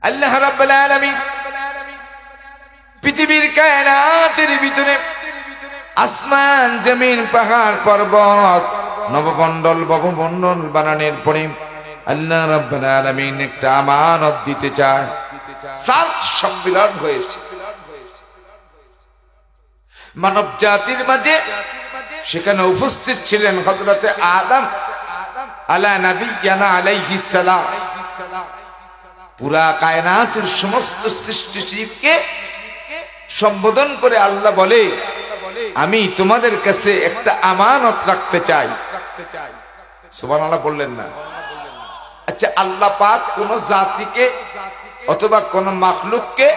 আল্লাহ রাব্বুল আলামিন পৃথিবীর কায়নাতের ভিতরে আসমান জমিন পাহাড় পর্বত নবমণ্ডল ভবমণ্ডল বানানোর পরে আল্লাহ রাব্বুল আলামিন একটা আমানত দিতে চায়। সাত সম্মিলন হয়েছে মানব জাতির মাঝে, সেখানে উপস্থিত ছিলেন হযরতে আদম আলা নবিয়্যিনা আলাইহিস সালাম। পুরা কায়নাতের সমস্ত সৃষ্টি জীবকে সম্বোধন করে আল্লাহ বলে, আমি তোমাদের কাছে একটা আমানত রাখতে চাই। সুবহানাল্লাহ বললেন না? আচ্ছা, আল্লাহ পাক কোন জাতিকে অথবা কোন মাখলুককে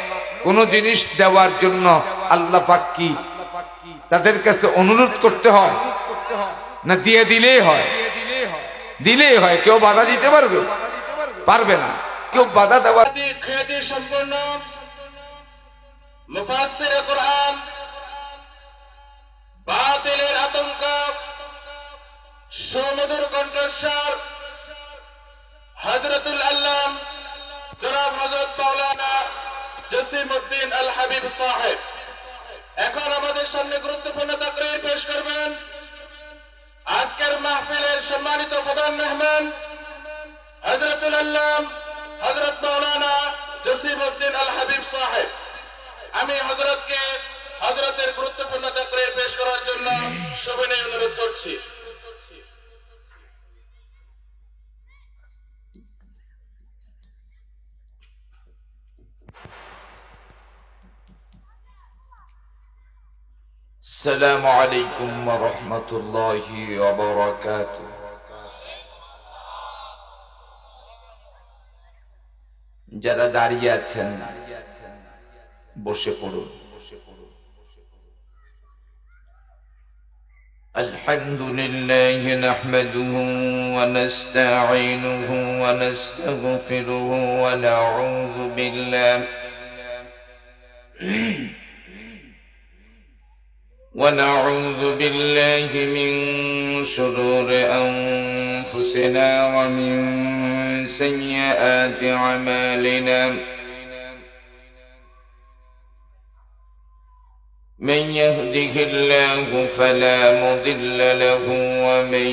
কোন জিনিস দেওয়ার জন্য আল্লাহ পাক কি তাদের কাছে অনুরোধ করতে হয় না দিয়ে দিলেই হয়? দিলেই হয়। কেউ বাধা দিতে পারবে? পারবে না। কেউ বাধা দেওয়ার খ্যাতি সম্পন্ন মুফাসসিরে কুরআন, বাতিলের আতঙ্ক, সুমধুর কণ্ঠস্বর হযরতুল আল্লাম জনাব হযরত মাওলানা জসিমউদ্দিন আল হাবিব সাহেব এখন আমাদের সামনে গুরুত্বপূর্ণ তাকরীর পেশ করবেন। আজকের মাহফিলের সম্মানিত প্রধান মেহমান হযরতুল আল্লাম হযরত মাওলানা জসিমউদ্দিন আল হাবিব সাহেব। আমি হযরতকে হযরতের গুরুত্বপূর্ণ তাকরীর পেশ করার জন্য সবিনয় অনুরোধ করছি। আসসালামু আলাইকুম ওয়া রাহমাতুল্লাহি ওয়া বারাকাতুহু। যারা দাঁড়িয়ে আছেন বসে পড়ুন। আলহামদুলিল্লাহি নাহমাদুহু ওয়া নাস্তাঈনুহু ওয়া নাস্তাগফিরুহু ওয়া নাউযু বিল্লাহি ونعوذ بالله من شرور أنفسنا ومن سيئات أعمالنا من يهده الله فلا مضل له ومن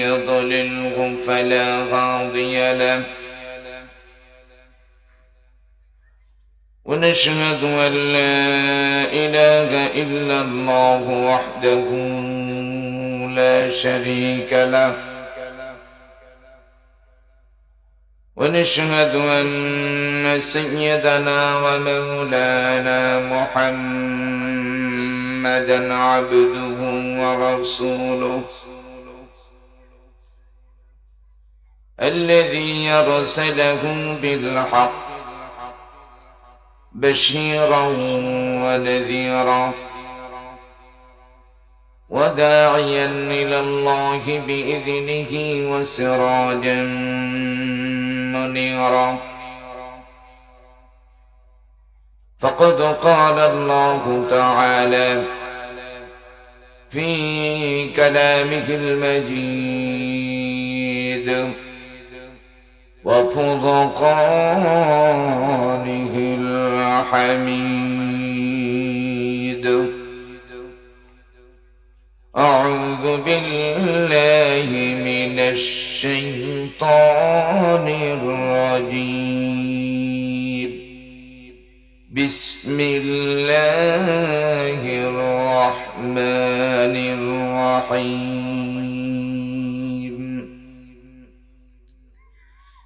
يضلله فلا هادي له ونشهد أن لا إله إلا الله وحده لا شريك له ونشهد أن سيدنا ومولانا محمدا عبده ورسوله الذي أرسله بالحق بشيرا ونذيرا وداعيا إلى الله بإذنه وسراجا منيرا فقد قال الله تعالى في كلامه المجيد وفرقانه الحميد أعوذ بالله من الشيطان الرجيم بسم الله الرحمن الرحيم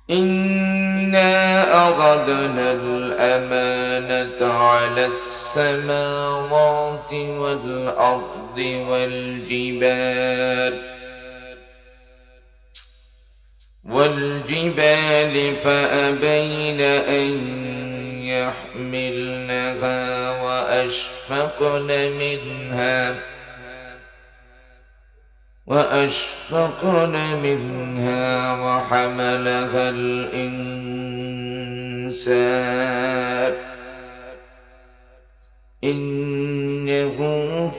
إنا أخذنا الأمانة على السماوات والأرض والجبال فأبين أن يحملنها وأشفقن منها وحملها الإنسان إنه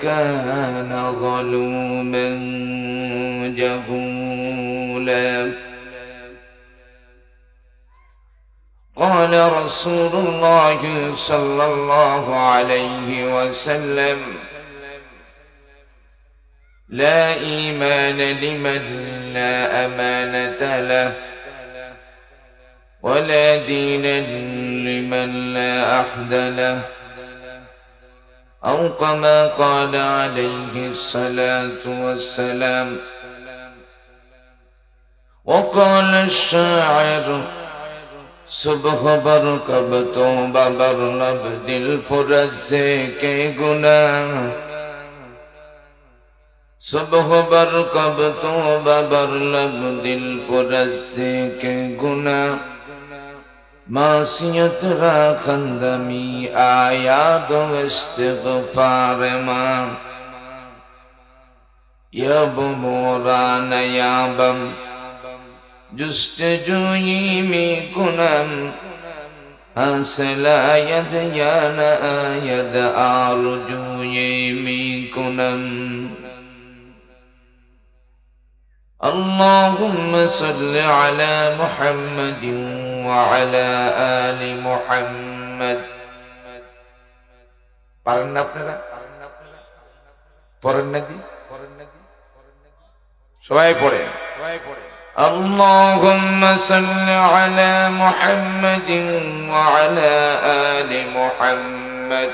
كان ظلوما جهولا قال رسول الله صلى الله عليه وسلم لا إيمان لمن لا أمانة له ولا دين لمن لا عهد له أو كما قال عليه الصلاة والسلام. وقال الشاعر صبح برکبتوں ببر لب دل فرز کے گناہ صبح برکبتوں ببر لب دل فرز کے گناہ معصیت را خندمی آیاد و استغفار ماں یب موران یابم جستجویی می کنم حاصل آید یا نآید آرجویی می کنم. اللهم صل على محمد وعلى آل محمد. পারেন না আপনারা? পড়েন নাকি? সবাই পড়েন। اللهم صل على محمد وعلى آل محمد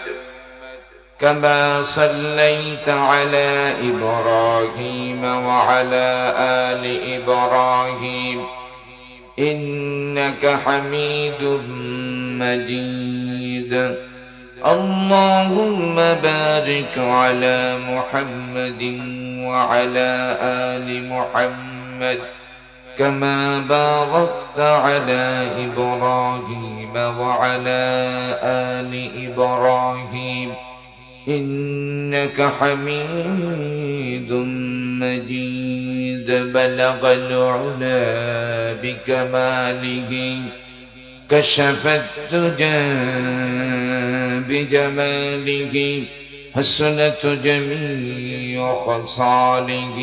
كما صليت على إبراهيم وعلى آل إبراهيم إنك حميد مجيد. اللهم بارك على محمد وعلى آل محمد كما باركت على إبراهيم وعلى آل إبراهيم إنك حميد مجيد. بلغ العلا بكماله كشف الدجى بجماله حسنت جميع خصاله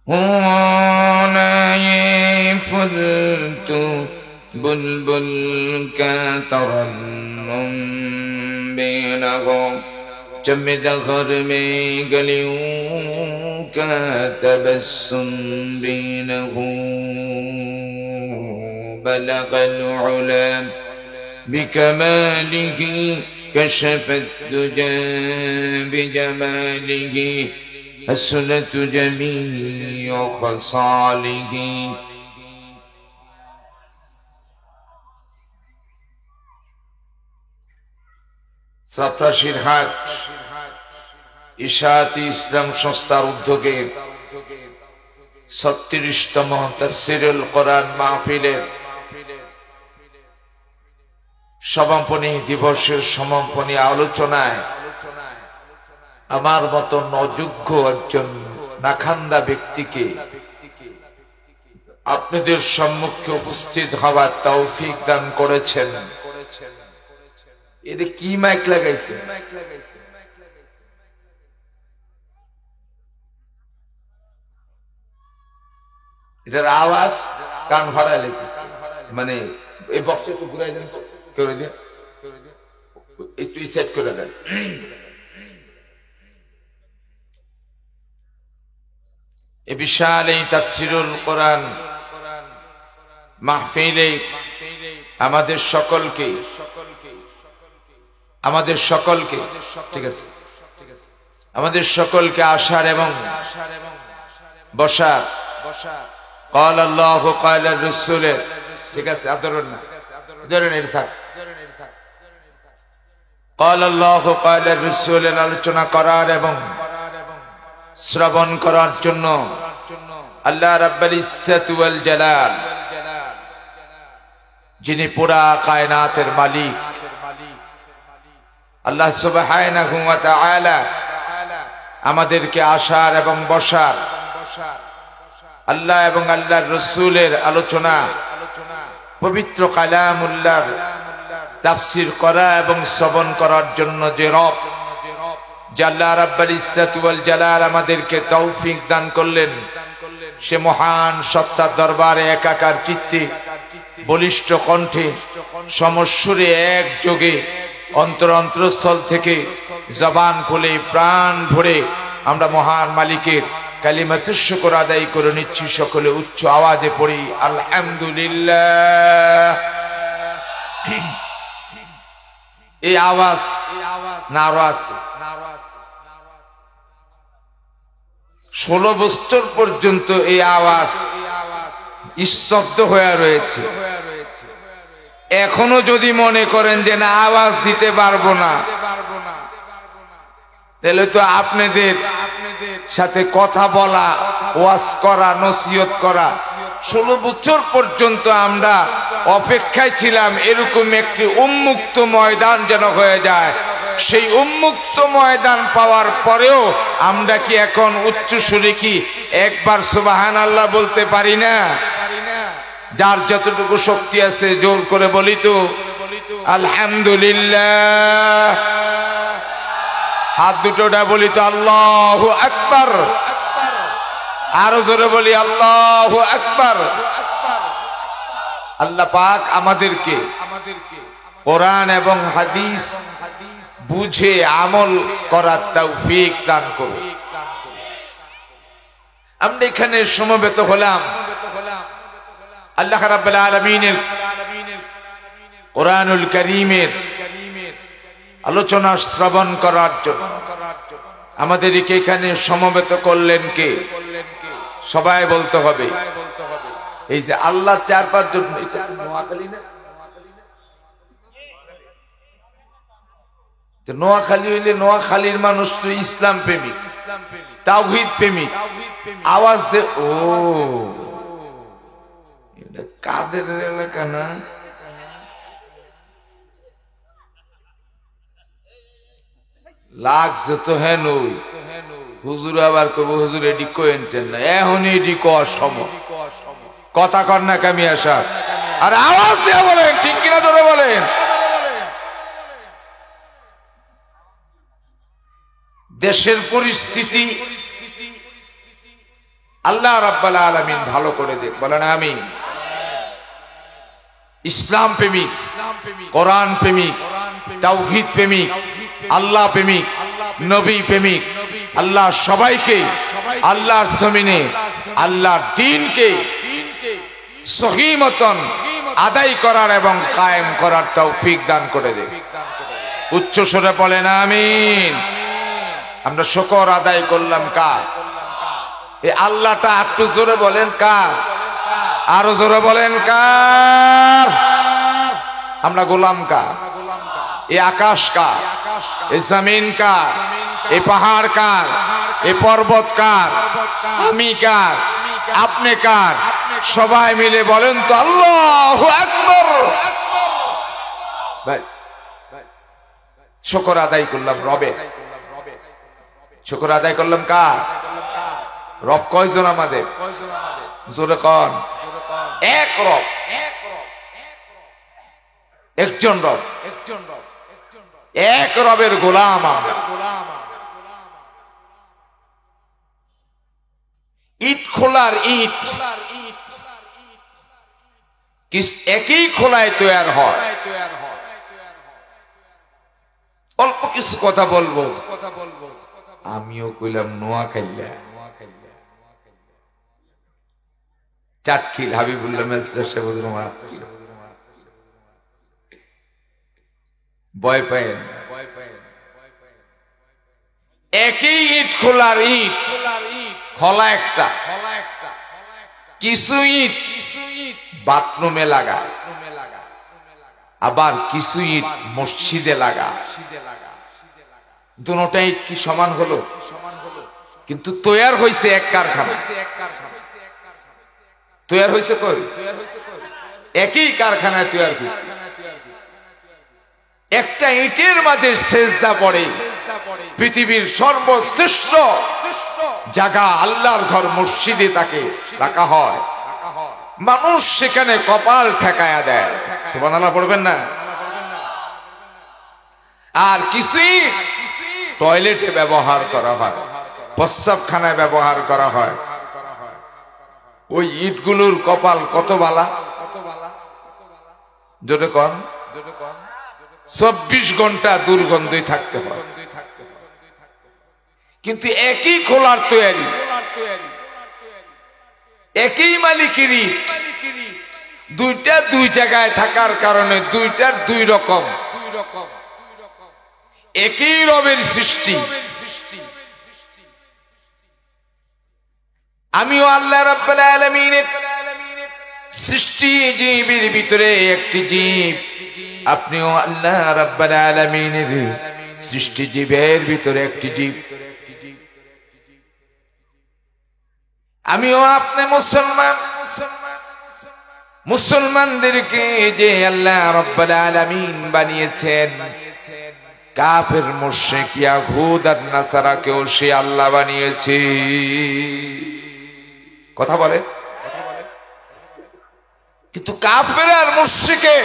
هنا يفلت بلبل کا ترنم بینہو چمد غر میں گلیوں کا تبسم بینہو بلغ العلا بکمالہ کشف الدجى بجمالہ حسنت جميع خصاله. ছাত্রাশিরহাট ইশাআত ইসলাম সংস্থার উদ্যোগে ৩৬তম তাফসীরুল কোরআন মাহফিলের সমাপনী দিবসের সমাপনী আলোচনায় আমার মতন অযোগ্য একজন নাখান্দা ব্যক্তিকে আপনাদের সম্মুখে উপস্থিত হওয়ার তৌফিক দান করেছেন। এটা কি মাইক লাগাইছে? এটার আওয়াজ কান ভাড়া লেগেছে, মানে এই বক্সটা একটু ঘুরাই দেন তো, করে দিন একটু সেট করে দেন। এই বিশাল এই তাফসীরুল কোরআন মাহফিলে আমাদের সকলকে ঠিক আছে, আমাদের সকলকে আসার এবং বসার قال الله قال الرسول ঠিক আছে, আদরণ না ধরেন এর থাক قال الله قال الرسول আলোচনা করার এবং শ্রবণ করার জন্য আল্লাহ রাব্বুল ইজ্জত ওয়াল জালাল, যিনি পুরা কায়নাতের মালিক আল্লাহ সুবহানাহু ওয়া তাআলা, আমাদেরকে আসার এবং বসার, আল্লাহ এবং আল্লাহর রাসূলের আলোচনা, পবিত্র কালামুল্লাহর তাফসীর করা এবং শ্রবণ করার জন্য যে রব, যে আল্লাহ রাব্বুল ইজ্জত ওয়াল জালাল আমাদেরকে তৌফিক দান করলেন, সে মহান সত্তার দরবারে একাকার চিত্তে বলিষ্ঠ কণ্ঠে সমস্বরে একযোগে অন্তরস্থল থেকে জবান খুলে প্রাণ ভরে আমরা মহান মালিকের কালিমাতুশ শুকর আদায় করে নিচ্ছি। সকলে উচ্চ আওয়াজে পড়ি আলহামদুলিল্লাহ। এই আওয়াজ নারাজ 16 বছর পর্যন্ত এই আওয়াজ স্তব্ধ হয়ে রয়েছে। এখনো যদি মনে করেন যে না আওয়াজ দিতে পারবো না, তাহলে তো আপনাদের সাথে কথা বলা, ওয়াজ করা, নসিহত করা 16 বছর পর্যন্ত আমরা অপেক্ষায় ছিলাম এরকম একটি উন্মুক্ত ময়দান যেন হয়ে যায়। সেই উন্মুক্ত ময়দান পাওয়ার পরেও আমরা কি এখন উচ্চ সুরে কি একবার সুবহানাল্লাহ বলতে পারি না? যার যতটুকু শক্তি আছে জোর করে বলি তো আলহামদুলিল্লাহ। হাত দুটোটা বলি তো আল্লাহু আকবার। আরো জোরে বলি আল্লাহু আকবার। আল্লাহ পাক আমাদেরকে কোরআন এবং হাদিস বুঝে আমল করার তৌফিক দান করুন। আমরা এখানে সমবেত হলাম আল্লাহ রাব্বুল আলামিনের কোরআনুল কারীমের আলোচনা শ্রবণ করার জন্য। আমাদেরকে এখানে সমবেত করলেন কে? সবাই বলতে হবে। এই যে আল্লাহ 4-5 জন, এটা নোয়াখালী না? নোয়াখালী হইলে নোয়াখালীর মানুষ তো ইসলাম প্রেমিক, তাওহীদ প্রেমিক। আওয়াজ দে। ও এটা কাদের এলাকা না? লাগছে তো হ্যাঁ নই হুজুর। আবার কব হুজুর এডি কোয়েন্টেন না, এখন এডি কসম কথা কর না কামি আসা। আর আওয়াজ দিয়ে বলেন, ঠিক কিনা ধরে বলেন। দেশের পরিস্থিতি আল্লাহ রাব্বুল আলামিন ভালো করে দেখ, বলেন আমিন। ইসলাম প্রেমিক, কোরআন প্রেমিক, তাওহীদ প্রেমিক, আল্লাহ প্রেমিক, নবী প্রেমিক, আল্লাহ সবাইকে আল্লাহর জমিনে আল্লাহর দ্বীনকে সহি মতন আদায় করার এবং কায়েম করার তৌফিক দান করে দে। উচ্চ স্বরে বলেন আমিন। আমরা শুকর আদায় করলাম কার? এই আল্লাহটা একটু জোরে বলেন কার? আরো জোরে বলেন কার? আমরা গোলাম কার? এই আকাশ কার? এই জমিন কার? এই পাহাড় কার? এই পর্বত কার? আমি কার? আপনি কার? সবাই মিলে বলেন তো আল্লাহু আকবার। ব্যাস, শুকর আদায় করলাম রবে। শুকর আদায় করলাম কার? রব কয়জন আমাদের? জোরে কন। এক রব, একজন রব, এক রবের গোলাম আমরা। ইট খোলার ইট একই খোলায় তৈরি হয়। অল্প কিছু কথা বলবো। আমিও কইলাম নোয়াখালী, চাটখিল হাবিবুল্লাহ মেজদার সাহেব ভয় পায়েন। একই ইট খোলার ইট, খোলা একটা। কিছু ইট বাথরুমে লাগায়, আবার কিছু ইট মসজিদে লাগায়। দুটোটা ইট কি সমান হলো? কিন্তু তৈয়ার হয়েছে এক কারখানা। তৈয়ার হয়েছে কই? একই কারখানায় তৈয়ার হয়েছে। একটা ইটের মাঝে সেজদা পড়ে পৃথিবীর সর্বশ্রেষ্ঠ জায়গা আল্লাহর ঘর মসজিদে তাকে রাখা হয়। মানুষ সেখানে কপাল ঠেকায়া দেয়। সুবহানাল্লাহ পড়বেন না? আর কিছুই টয়লেটে ব্যবহার করা হয়, প্রস্রাবখানায় ব্যবহার করা হয়। ওই ইটগুলোর কপাল কত বালা, জোরে কন, 24 ঘন্টা দুর্গন্ধই থাকতে হয়। কিন্তু একই খোলার তৈরি, একই মালিকের ইট, দুইটা দুই জায়গায় থাকার কারণে দুইটার দুই রকম, একই রবের সৃষ্টি। আমিও আল্লাহ রাব্বুল আলামিনের সৃষ্টি জীবের ভিতরে একটি জীব, আপনিও আল্লাহ রাব্বুল আলামিনের সৃষ্টি জীবের ভিতরে একটি জীব। আমিও আপনি মুসলমান, মুসলমানদেরকে যে আল্লাহ রাব্বুল আলামিন বানিয়েছেন, কাফের মুশরিক ইয়াহুদ আর নাসারাকেও সে আল্লাহ বানিয়েছে। কথা বলে, কিন্তু কাফের আর মুশরিকের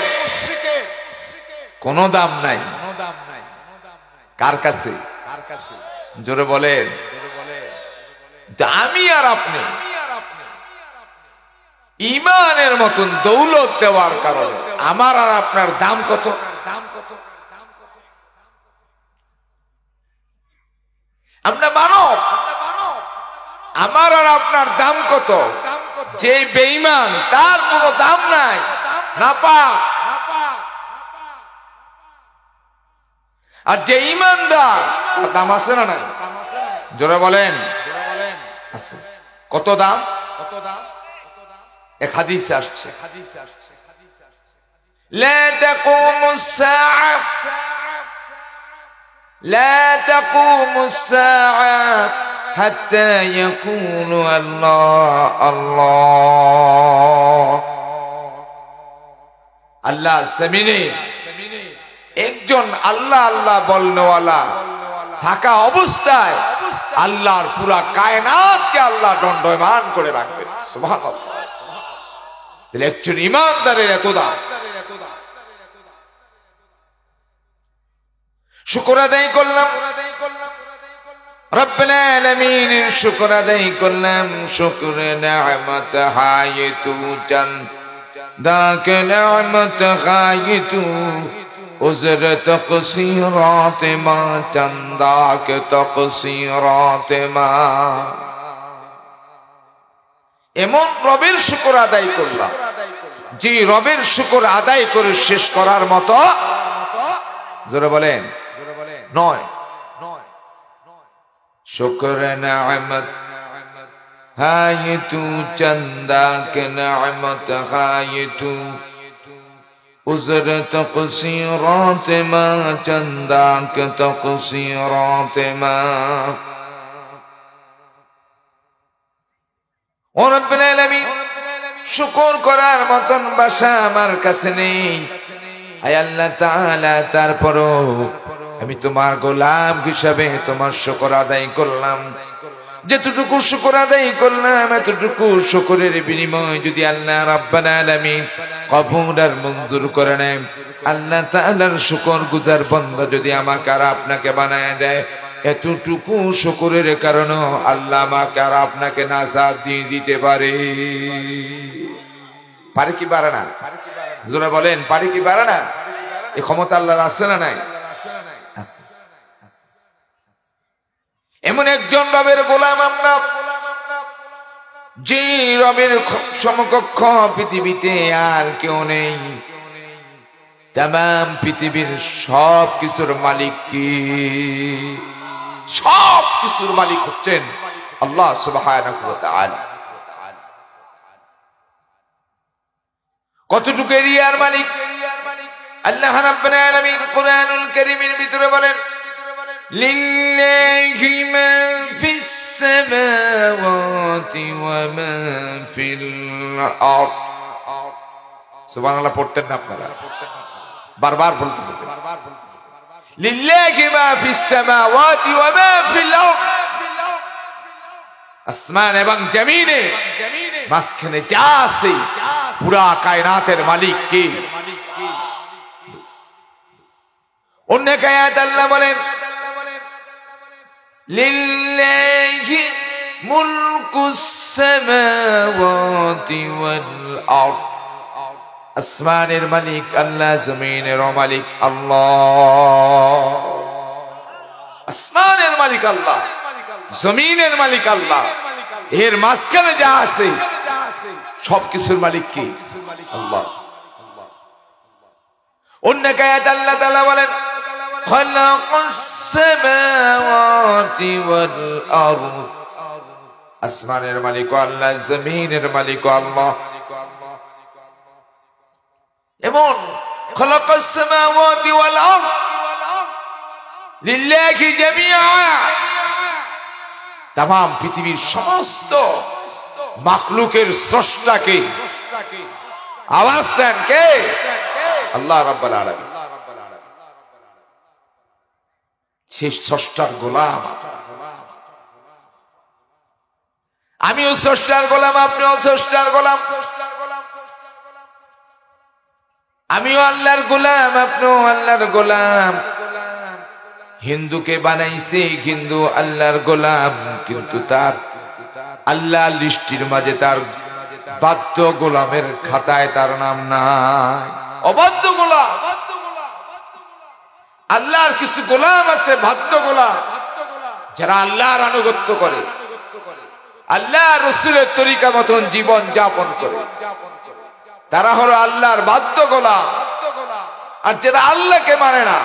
কোনো দাম নাই। কার কাছে? জোরে বলেন। আমি আর আপনি ঈমানের মতন দৌলত দেওয়ার কারণে আমার আর আপনার দাম কত? আমরা মানব, আমার আর আপনার দাম কত? যে বেঈমান তার কোনো দাম নাই, নাপাক। আর যে ঈমানদার তার দাম আছে না নাই? জোরে বলেন। আছে। কত দাম? এক হাদিসে আসছে, لا تقوم الساعة لا تقوم الساعة حتى يقول الله الله। আল্লাহ জমিনে একজন আল্লাহ আল্লাহ বলনেওয়ালা থাকা অবস্থায় আল্লাহর পুরা কায়নাতকে আল্লাহ দণ্ডায়মান করে রাখবেন। সুবহানাল্লাহ। তাহলে একজন ঈমানদারের এত দাম। শুকর আদায় করলাম, রব্বুল আলামিনের শুকর আদায় করলাম। শুকরে নিয়ামত হায়তু জান দাকে নিয়ামত হায়তু উজর তকসিরাত মা চন্দাক তকসিরাত মা। এমন রবের শুকর আদায় করলাম যে রবের শুকর আদায় করে শেষ করার মতো, জোরে বলেন, নয়। শুকর নিয়ামত হায়তু চন্দাক নিয়ামত হায়তু উজর তকসিরাত মা চন্দাক তকসিরাত মা। ও রব্বুল আলামিন, শুকর করার মতন ভাষা আমার কাছে নেই। আয় আল্লাহ তাআলা, তারপরও আমি তোমার গোলাম হিসাবে তোমার শুকর আদায় করলাম। যতটুকু শুকর আদায় করলাম, এতটুকু শুকরের বিনিময় যদি আল্লাহ রাব্বুল আলামিন কবুল আর মঞ্জুর করে নেন, আল্লাহ তাআলার শুকর গুজার বান্দা যদি আমাকে আর আপনাকে বানায় দেয়, এতটুকু শুকরের কারণে আল্লাহ আমাকে আর আপনাকে নাজাত দিয়ে দিতে পারে। পারে কি পারে না? জোরে বলেন, পারে কি পারে না? এই ক্ষমতা আল্লাহর আছে না নাই? আছে। এমন একজন রবের গোলাম আমরা, যে রবের সমকক্ষ পৃথিবীতে আর কেউ নেই। তামাম পৃথিবীর সব কিছুর মালিক কি? সব কিছুর মালিক হচ্ছেন আল্লাহ সুবহানাহু ওয়া তাআলা। কতটুকু এরিয়ার মালিক? আল্লাহ রাব্বুল আলামিন কুরআনুল কারীমের ভিতরে বলেন, লিল্লাহি মা ফিস সামাওয়াতি ওয়া মা ফিল আরদ। সুবহানাল্লাহ পড়তেন না আপনারা? বারবার বলতে হবে, লিল্লাহি মা ফিস সামাওয়াতি ওয়া মা ফিল আরদ। আসমান এবং জমিনে মাঝখানে যা আছে পুরা কায়নাতের মালিক কে? অন্য আয়াত আল্লাহ বলেন, লিল্লাহি মুলকুস সামাওয়াতি ওয়াল আরদ আসমানের মালিক আল্লাহ, জমিনের মালিক আল্লাহ। আসমানের মালিক আল্লাহ, জমিনের মালিক আল্লাহ, এর মাঝখানে যা আছে সবকিছুর মালিক কি? আল্লাহ। অন্য আয়াত আল্লাহ তাআলা বলেন খালাকাস সামাওয়াতি ওয়াল আরদ আসমানের মালিক আল্লাহ, জমিনের মালিক আল্লাহ। এমন খালাকাস সামাওয়াতি ওয়াল আরদ লিল্লাহি জামিআ, तमाम পৃথিবীর সমস্ত মাখলুকের স্রষ্টাকে আওয়াজ দেন কে? আল্লাহ রাব্বুল আলামিন। সেই স্রষ্টার গোলাম। আমিও স্রষ্টার গোলাম, আপনিও স্রষ্টার গোলাম। আমিও আল্লাহর গোলাম, আপনিও আল্লাহর গোলাম। হিন্দুকে বানাইছে হিন্দু আল্লাহর গোলাম, কিন্তু তার আল্লাহ লিস্টির মাঝে তার বাধ্য গোলামের খাতায় তার নাম নাই। অবাধ্য গোলাম। আল্লাহর কিছু গোলাম আছে বাধ্য গোলাম, যারা আল্লাহর আনুগত্য করে, আল্লাহ রাসূলের তরিকা মতন জীবন যাপন করে, তারা হলো আল্লাহর বাধ্য গোলাম। আর যারা আল্লাহকে মানে না,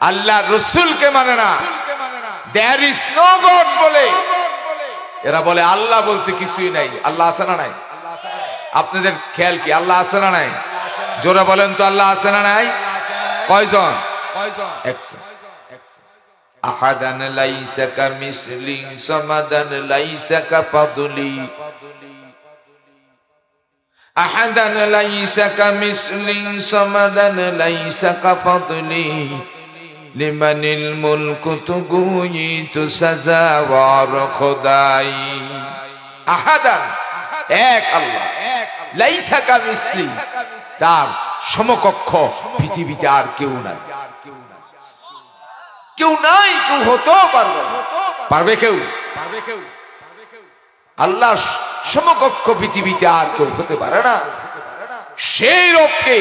আল্লাহ রসুলকে মানে না, দেয়ার ইজ নো গড বলে, এরা বলে আল্লাহ বলতে কিছুই নাই। আল্লাহ আছে না নাই? আপনাদের খেয়াল কি আল্লাহ আছে না নাই? জোরে বলেন তো, আল্লাহ আছে না নাই? কয়জন? একজন। আহাদান লাইসা কামিসলি সামাদান লাইসা কাফাদলি, আহাদান লাইসা কামিসলি সামাদান লাইসা কাফাদলি, লিমানিল মুলকু তুগুইতু সাজাওয়ার খোদাই। আহাদান এক আল্লাহ, লাইসা কামিসলি তার সমকক্ষ পৃথিবীতে আর কেউ নাই। কেউ নাই, কেউ হতেও পারবে না। পারবে কেউ? আল্লাহ সমকক্ষ পৃথিবীতে আর কেউ হতে পারে না। সেই রূপকে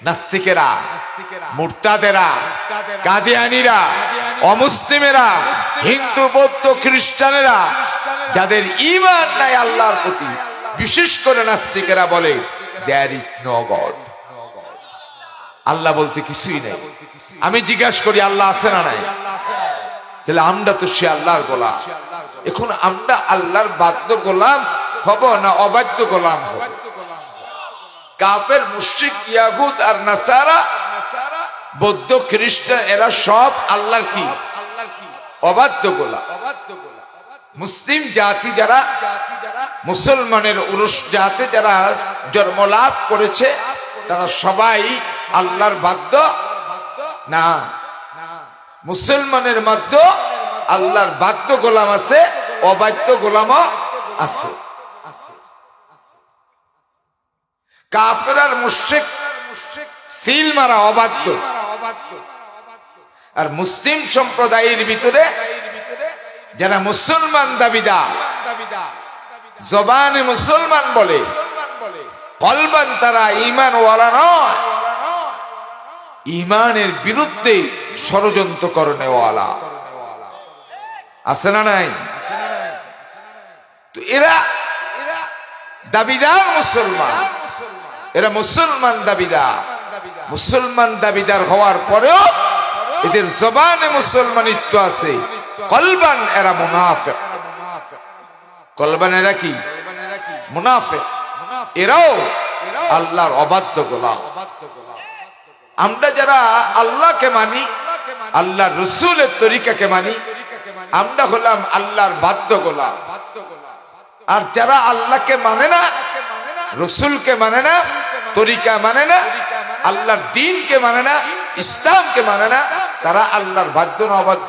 নাস্তিকেরা, মুরতাদেরা, কাদিয়ানীরা, অমুসলিমেরা, হিন্দু, বৌদ্ধ, খ্রিস্টানেরা, যাদের ঈমান নাই আল্লাহর প্রতি, বিশেষ করে নাস্তিকেরা বলে দেয়ার ইজ নো গড, আল্লাহ বলতে কিছুই নেই। আমি জিজ্ঞাসা করি আল্লাহ আছে না নাই? তাহলে আমরা তো সে আল্লাহর গোলাম। এখন আমরা আল্লাহর বাধ্য গোলাম হব না অবাধ্য গোলাম হব? কাফের, মুশরিক, ইয়াহুদ আর নাসারা, বৌদ্ধ, খ্রিস্টান, এরা সব আল্লাহর কি? অবাধ্য গোলাম। মুসলিম জাতি যারা, মুসলমানের উরুস জাতি যারা জন্ম লাভ করেছে, তারা সবাই আল্লাহর বাধ্য না। মুসলমানের মধ্যে আল্লাহর বাধ্য গোলাম আছে, অবাধ্য গোলামও আছে। কাফের আর মুশরিক সিল মারা অবাধ্য, আর মুসলিম সম্প্রদায়ের ভিতরে যারা মুসলমান দাবিদার, জবানে মুসলমান বলে, কলবান তারা ঈমান ওয়ালা নয়, ঈমানের বিরুদ্ধে ষড়যন্ত্র করনে ওয়ালা। আছে না নাই? তো এরা দাবিদার মুসলমান, এরা মুসলমান দাবিদার। মুসলমান দাবিদার হওয়ার পরেও এদের জবানে মুসলমানিত্ব আছে, কলবান এরা মুনাফিক। কলবান এরা কি? মুনাফিক। এরাও আল্লাহর অবাধ্য গোলাম। আমরা যারা আল্লাহকে মানি, আল্লাহর রসুলের তরিকাকে মানি, আমরা হলাম আল্লাহর বাধ্য গোলাম। আর যারা আল্লাহকে মানে না, রসুলকে মানে না, তরিকা মানে না, আল্লাহর দ্বীনকে মানে না, ইসলামকে মানে না, তারা আল্লাহর বাধ্য না অবাধ্য?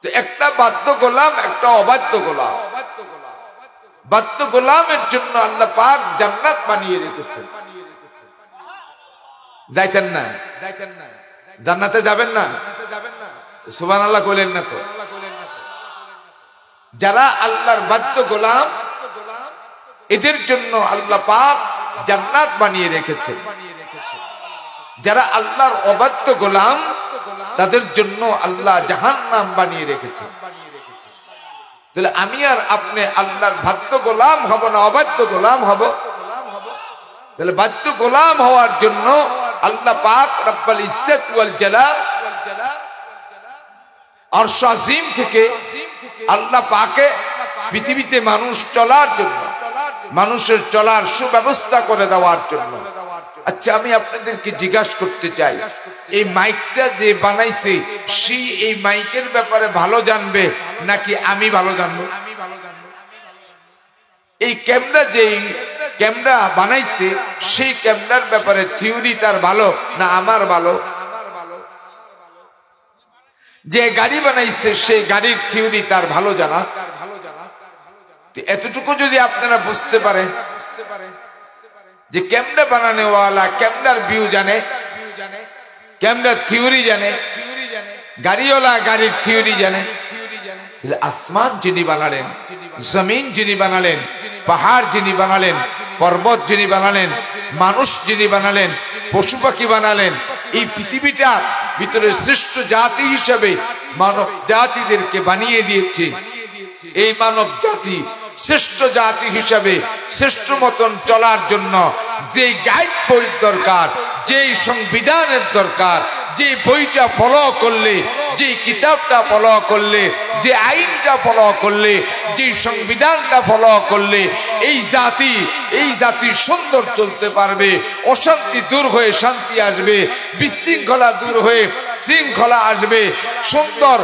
তো একটা বাধ্য গোলাম, একটা অবাধ্য গোলাম। বাধ্য গোলামের জন্য আল্লাহ পাক জান্নাত বানিয়ে রেখেছেন। যাইতেন না? জান্নাতে যাবেন না? সুবহানাল্লাহ কইলেন না তো? যারা আল্লাহর বাধ্য গোলাম এদের জন্য আল্লাহ পাক জান্নাত বানিয়ে রেখেছে। যারা আল্লাহর অবাধ্য গোলাম তাদের জন্য আল্লাহ জাহান্নাম বানিয়ে রেখেছে। তাহলে আমি আর আপনি আল্লাহর বাধ্য গোলাম হব না অবাধ্য গোলাম হব? তাহলে বাধ্য গোলাম হওয়ার জন্য আল্লাহ পাক রব্বুল ইজ্জত ওয়াল জালাল আরশ আজিম থেকে আল্লাহ পাকে পৃথিবীতে মানুষ চলার জন্য, মানুষের চলার সুব্যবস্থা করে দেওয়ার জন্য। আচ্ছা, আমি আপনাদেরকে জিজ্ঞাসা করতে চাই, এই মাইকটা যে বানাইছে সে এই মাইকের ব্যাপারে ভালো জানবে নাকি আমি ভালো জানবো? এই ক্যামেরা বানাইছে সেই ক্যামেরার ব্যাপারে থিওরি তার ভালো না আমার ভালো? যে গাড়ি বানাইছে সেই গাড়ির থিওরি তার ভালো জানা। এতটুকু যদি আপনারা বুঝতে পারেন যে ক্যামেরা বানানোওয়ালা ক্যামেরার ভিউ জানে, ক্যামেরার থিওরি জানে, গাড়িওয়ালা গাড়ির থিওরি জানে, তাহলে আসমান যিনি বানালেন, জমিন যিনি বানালেন, পাহাড় যিনি বানালেন, পর্বত যিনি বানালেন, মানুষ যিনি বানালেন, পশু পাখি বানালেন, এই পৃথিবীটার ভিতরে শ্রেষ্ঠ জাতি হিসাবে মানব জাতিদেরকে বানিয়ে দিয়েছে। এই মানব জাতি শ্রেষ্ঠ জাতি হিসাবে শ্রেষ্ঠ মতন চলার জন্য যে গাইড বই দরকার, যেই সংবিধানের দরকার, যে বইটা ফলো করলে, যে কিতাবটা ফলো করলে, যে আইনটা ফলো করলে, যে সংবিধানটা ফলো করলে এই জাতি সুন্দর চলতে পারবে, অশান্তি দূর হয়ে শান্তি আসবে, বিশৃঙ্খলা দূর হয়ে শৃঙ্খলা আসবে, সুন্দর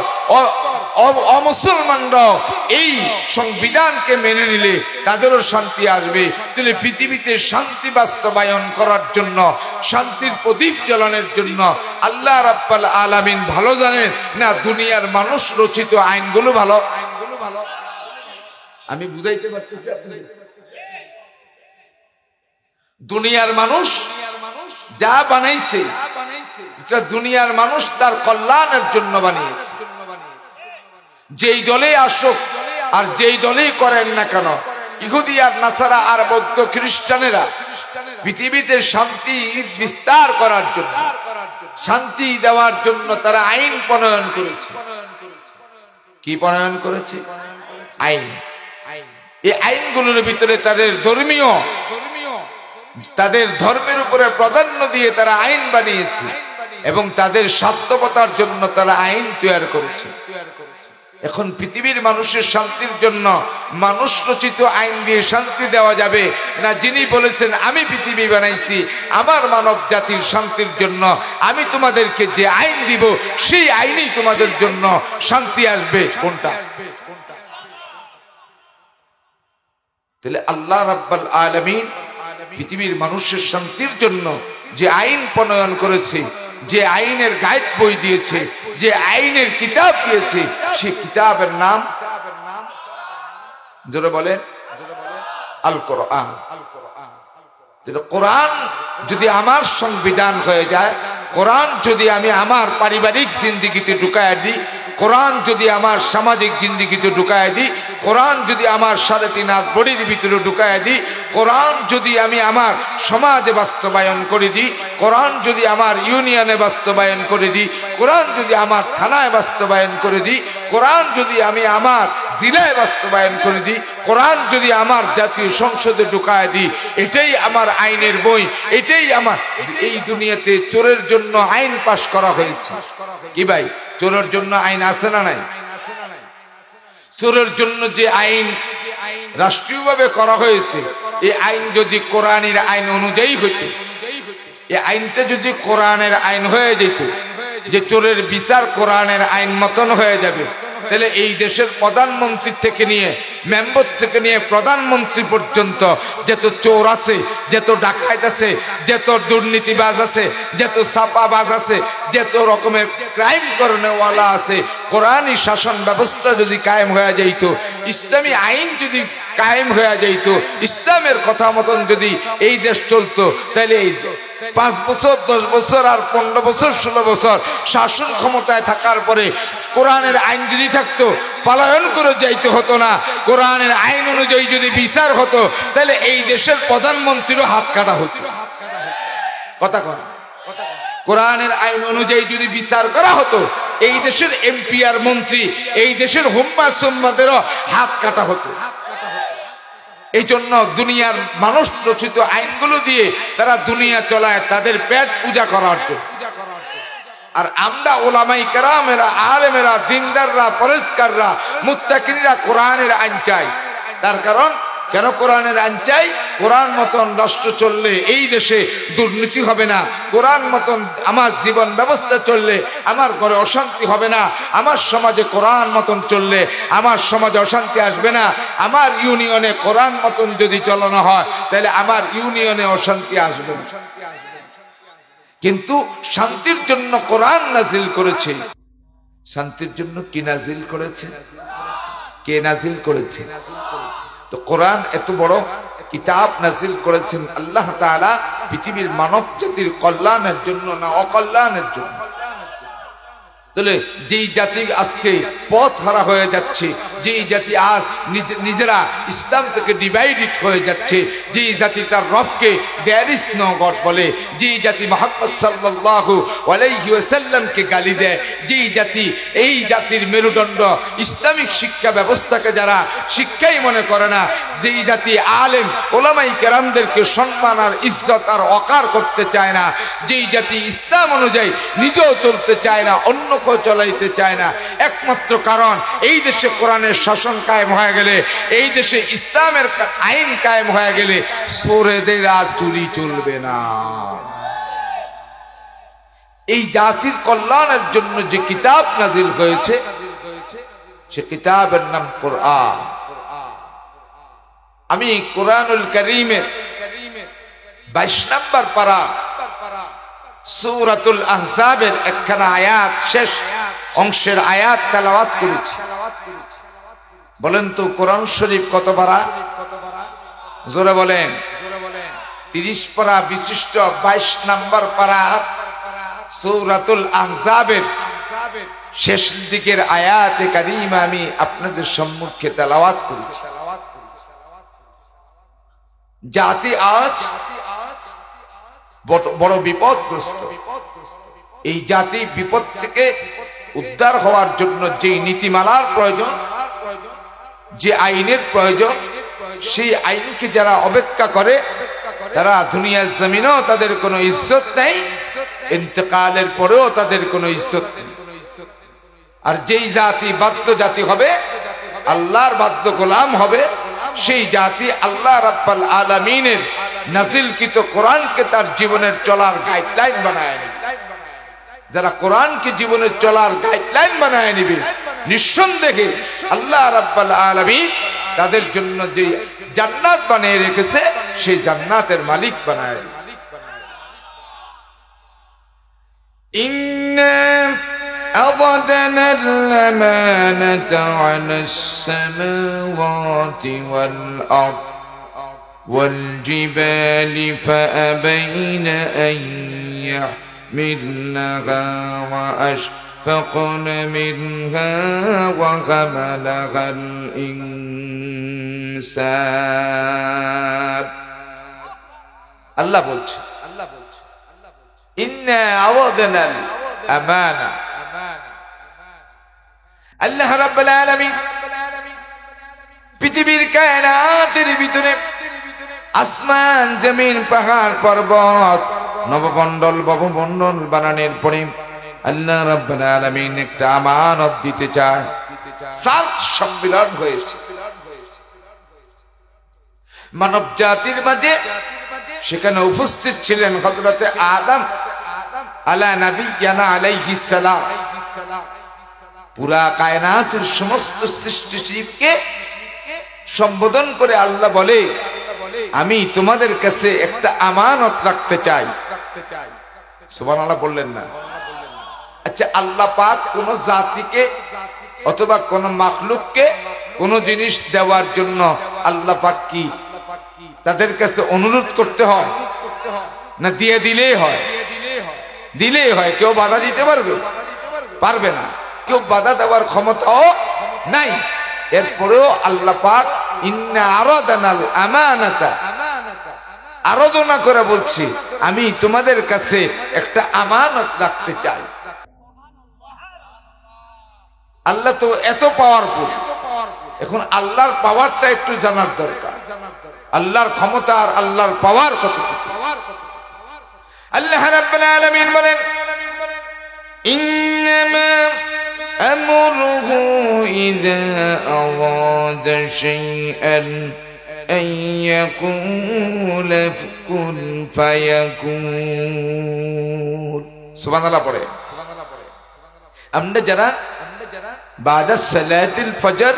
অমুসলমানরাও এই সংবিধানকে মেনে নিলে তাদেরও শান্তি আসবে। তাহলে পৃথিবীতে শান্তি বাস্তবায়ন করার জন্য, শান্তির প্রদীপ জ্বালানোর জন্য আল্লাহ রাব্বুল আলামিন ভালো জানেন না দুনিয়ার মানুষ রচিত আইনগুলো ভালো? আমি বুঝাইতে পারতেছি আপনাদের? দুনিয়ার মানুষ যা বানাইছে এটা দুনিয়ার মানুষ তার কল্যাণের জন্য বানিয়েছে। যেই দলে আসুক আর যেই দলেই করেন না কেন, ইহুদি আর নাসারা আর বৌদ্ধ খ্রিস্টানেরা পৃথিবীতে শান্তি বিস্তার করার জন্য, শান্তি দেওয়ার জন্য তারা আইন প্রণয়ন করেছে। কি প্রণয়ন করেছে? আইন। এই আইনগুলোর ভিতরে তাদের ধর্মের উপরে প্রাধান্য দিয়ে তারা আইন বানিয়েছে এবং তাদের স্বার্থকতার জন্য তারা আইন তৈরি করেছে। এখন পৃথিবীর মানুষের শান্তির জন্য মানুষ রচিত আইন দিয়ে শান্তি দেওয়া যাবে না? যিনি বলেছেন আমি পৃথিবী বানাইছি আমার মানব জাতির শান্তির জন্য, আমি তোমাদেরকে যে আইন দিব সেই আইনেই তোমাদের জন্য শান্তি আসবে, কোনটা? তাহলে আল্লাহ রাব্বুল আলামিন পৃথিবীর মানুষের শান্তির জন্য যে আইন প্রণয়ন করেছে, যে আইনের গাইড বই দিয়েছে, যে আইনের কিতাব দিয়েছে, সেই কিতাবের নাম জোরে বলেন আল কোরআন। কোরআন যদি আমার সংবিধান হয়ে যায়, কোরআন যদি আমি আমার পারিবারিক জিন্দেগিতে ঢুকায় দিই, কোরআন যদি আমার সামাজিক জিন্দেগিতে ঢুকায় দিই, কোরআন যদি আমার 3.5 হাত বডির ভিতরে ঢুকায় দিই, কোরআন যদি আমি আমার সমাজে বাস্তবায়ন করে দিই, কোরআন যদি আমার ইউনিয়নে বাস্তবায়ন করে দিই, কোরআন যদি আমার থানায় বাস্তবায়ন করে দিই, কোরআন যদি আমি আমার জেলায় বাস্তবায়ন করে দিই, কোরআন যদি আমার জাতীয় সংসদে ঢুকায় দিই, এটাই আমার আইনের বই, এটাই আমার। এই দুনিয়াতে চোরের জন্য আইন পাশ করা হয়েছে। কি ভাই, চোরের জন্য আইন আছে না নাই? চোরের জন্য যে আইন রাষ্ট্রীয়ভাবে করা হয়েছে, এই আইন যদি কোরআনের আইন অনুযায়ী হইত, এই আইনটা যদি কোরআনের আইন হয়ে যেত, যে চোরের বিচার কোরআনের আইন মতন হয়ে যাবে, তাহলে এই দেশের প্রধানমন্ত্রী থেকে নিয়ে মেম্বার থেকে নিয়ে প্রধানমন্ত্রী পর্যন্ত যত চোর আছে, যত ডাকাত আছে, যত দুর্নীতিবাজ আছে, যত ছাপাবাজ আছে, যত রকমের ক্রাইম করনেওয়ালা আছে, কোরআনী শাসন ব্যবস্থা যদি কায়েম হয়ে যাইত, ইসলামী আইন যদি কায়েম হয়ে যাইত, ইসলামের কথা মতন যদি এই দেশ চলতো, তাহলে এই 5 বছর 10 বছর আর 15 বছর 16 বছর শাসন ক্ষমতায় থাকার পরে কোরআনের আইন যদি থাকতো, পলায়ন করে যাইতে হতো না। কোরআনের আইন অনুযায়ী যদি বিচার হতো তাহলে এই দেশের প্রধানমন্ত্রীরও হাত কাটা হতো। কথা কন, কোরআনের আইন অনুযায়ী যদি বিচার করা হতো এই দেশের এমপি আর মন্ত্রী, এই দেশের হুম্মা সুম্মাদেরও হাত কাটা হতো। এই জন্য দুনিয়ার মানুষ রচিত আইনগুলো দিয়ে তারা দুনিয়া চলায় তাদের পেট পূজা করার জন্য। আর আমরা ওলামাই কেরামেরা, আলেমেরা, দিনদাররা, পরেশকাররা, মুত্তাকিনরা কোরআনের আইন চাই। তার কারণ কেন কোরআনের আইন চাই? কোরআন মতন রাষ্ট্র চললে এই দেশে দুর্নীতি হবে না। কোরআন মতন আমার জীবন ব্যবস্থা চললে আমার ঘরে অশান্তি হবে না। আমার সমাজে কোরআন মতন চললে আমার সমাজে অশান্তি আসবে না। আমার ইউনিয়নে কোরআন মতন যদি চলানো হয় তাহলে আমার ইউনিয়নে অশান্তি আসবে না। কিন্তু শান্তির জন্য কোরআন নাজিল করেছে। শান্তির জন্য কি নাজিল করেছে? কে নাজিল করেছে? তো কোরআন এত বড় কিতাব নাজিল করেছেন আল্লাহ তাআলা পৃথিবীর মানব জাতির কল্যাণের জন্য না অকল্যাণের জন্য। তাহলে যেই জাতি আজকে পথ হারা হয়ে যাচ্ছে, যেই জাতি আজ নিজেরা ইসলাম থেকে ডিভাইডেড হয়ে যাচ্ছে, যেই জাতি তার রবকে দেয়ার ইজ নো গড বলে, যেই জাতি মুহাম্মদ সাল্লাল্লাহু আলাইহি ওয়াসাল্লামকে গালি দেয়, যেই জাতি এই জাতির মেরুদণ্ড ইসলামিক শিক্ষা ব্যবস্থাকে যারা শিক্ষাই মনে করে না, যেই জাতি আলেম ওলামাই কেরামদেরকে সম্মান আর ইজ্জত আর অকার করতে চায় না, যেই জাতি ইসলাম অনুযায়ী নিজেও চলতে চায় না, অন্য কেউ চলাইতে চায় না, একমাত্র কারণ এই দেশে কোরআনের শাসন কায়েম হয়ে গেলে, এই দেশে ইসলামের আইন কায়েম হয়ে গেলে চোরেদের আর চুরি চলবে না। এই জাতির কল্যাণের জন্য যে কিতাব নাজিল হয়েছে সে কিতাবের নাম কোরআন। আমি কোরআনুল কারীমের 22 নম্বর পারা সূরাতুল আহজাবের একখানা আয়াত, শেষ অংশের আয়াত তেলাওয়াত করেছি। বলেন তো কোরআন শরীফ কত পারা? জোরে বলেন। 30 পারা বিশিষ্ট 22 নম্বর পারা সূরাতুল আহজাবের শেষ দিকের আয়াতে কারীমা আমি আপনাদের সম্মুখে তেলাওয়াত করেছি। জাতি আজ বড় বিপদগ্রস্ত। এই জাতি বিপদ থেকে উদ্ধার হওয়ার জন্য যে নীতিমালার প্রয়োজন, যে আইনের প্রয়োজন, সেই আইনকে যারা অবজ্ঞা করে তারা দুনিয়ার জমিনেও তাদের কোনো ইজ্জত নেই, ইন্তেকালের পরেও তাদের কোনো ইজ্জত নেই। আর যেই জাতি বাধ্য জাতি হবে, আল্লাহর বাধ্য গোলাম হবে, সেই জাতি আল্লাহ রাব্বুল আলামিনের নাজিলকৃত কোরআনকে তার জীবনের চলার গাইডলাইন বানায় নেবে। যারা কোরআনকে জীবনের চলার গাইডলাইন বানায় নেবে, নিঃসন্দেহে আল্লাহ রাব্বুল আলামিন তাদের জন্য যে জান্নাত বানিয়ে রেখেছে সেই জান্নাতের মালিক বানায়। ইন্না أَخَذْنَا الْأَمَانَةَ عَلَى السَّمَاوَاتِ وَالْأَرْضِ وَالْجِبَالِ فَأَبَيْنَ أَن يَحْمِلْنَهَا وَأَشْفَقْنَ مِنْهَا وَحَمَلَهَا الْإِنسَانُ। আল্লাহ বলছে, ইন্না আওয়াদনা আমানা। আল্লাহ রাব্বুল আলামিন পৃথিবীর কায়নাতের ভিতরে আসমান, জমিন, পাহাড়, পর্বত, নবমণ্ডল, ভবমণ্ডল বানানোর পরে আল্লাহ রাব্বুল আলামিন একটা আমানত দিতে চায়। সাত সম্মিলন হয়েছে মানব জাতির মাঝে। সেখানে উপস্থিত ছিলেন হযরতে আদম আলা নবিয়্যিনা আলাইহিস সালাম। পুরা কায়নাতের সমস্ত সৃষ্টি জীবকে সম্বোধন করে আল্লাহ বলে, আমি তোমাদের কাছে একটা আমানত রাখতে চাই। সুবহানাল্লাহ বললেন না? আচ্ছা, আল্লাহ পাক কোন জাতিকে অথবা কোন মাখলুককে কোন জিনিস দেওয়ার জন্য আল্লাহ পাক কি তাদের কাছে অনুরোধ করতে হয় না দিয়ে দিলেই হয়? দিলেই হয়। কেউ বাধা দিতে পারবে? পারবে না। কেউ বাধা দেওয়ার ক্ষমতাও নাই। এরপরেও আল্লাহ পাক ইন্না আরাদানাল আমানাতা, আরাধনা করে বলছি আমি তোমাদের কাছে একটা আমানত রাখতে চাই। আল্লাহ তো এত পাওয়ারফুল, এখন আল্লাহর পাওয়ারটা একটু জানার দরকার। আল্লাহর ক্ষমতা আর আল্লাহর পাওয়ার কতটুকু। আল্লাহ রাব্বুল আলামিন বলেন ইন্নামা আমরুহু ইযা আরাদা শাইআন আন ইয়াকুলা কুন ফায়াকুন। সুবহানাল্লাহ পড়ে। আমরা যারা বাদা সালাতুল ফজর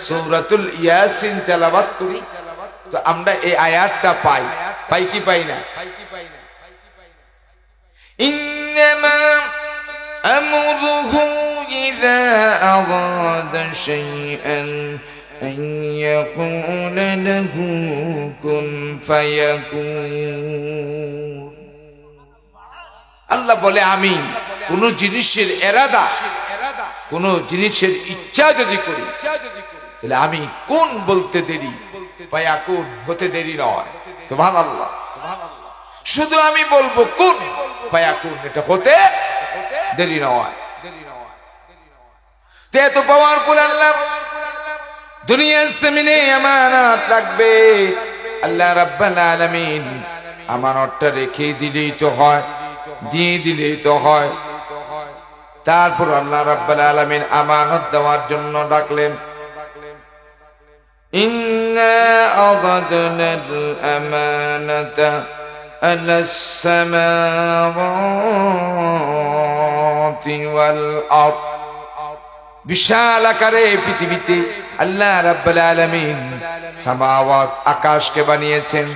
সূরাতুল ইয়াসিন তেলাওয়াত করি তো আমরা এই আয়াতটা পাই কি পাই না? ইন্নামা আমরুহু ইযা আরাদা শাইআন আন ইয়াকুলা লাহু কুন ফায়াকুন। আল্লাহ বলে আমি কোন জিনিসের ইরাদা, কোন জিনিসের ইচ্ছা যদি করি তাহলে আমি কোন বলতে দেরি, ফায়াকুন হতে দেরি নয়। সুবহানাল্লাহ। শুধু আমি বলবো কোন ফায়াকুন, এটা হতে দেরি নয়। তে তো পাওয়ার পর আল্লাহ দুনিয়ার জমিনে আমানত রাখবে। আল্লাহ রাব্বুল আলামিন আমানতটা রেখে দিলেই তো হয়, দিয়ে দিলেই তো হয়। তারপর আল্লাহ রাব্বুল আলামিন আমানত দেওয়ার জন্য ডাকলেন ইন্না আরাদনাল আমানাতা আলাস সামাওয়াতি ওয়াল আরদ। বিশাল আকারে পৃথিবীতে আল্লাহ রাব্বুল আলামিন সামাওয়াত আকাশকে বানিয়েছেন।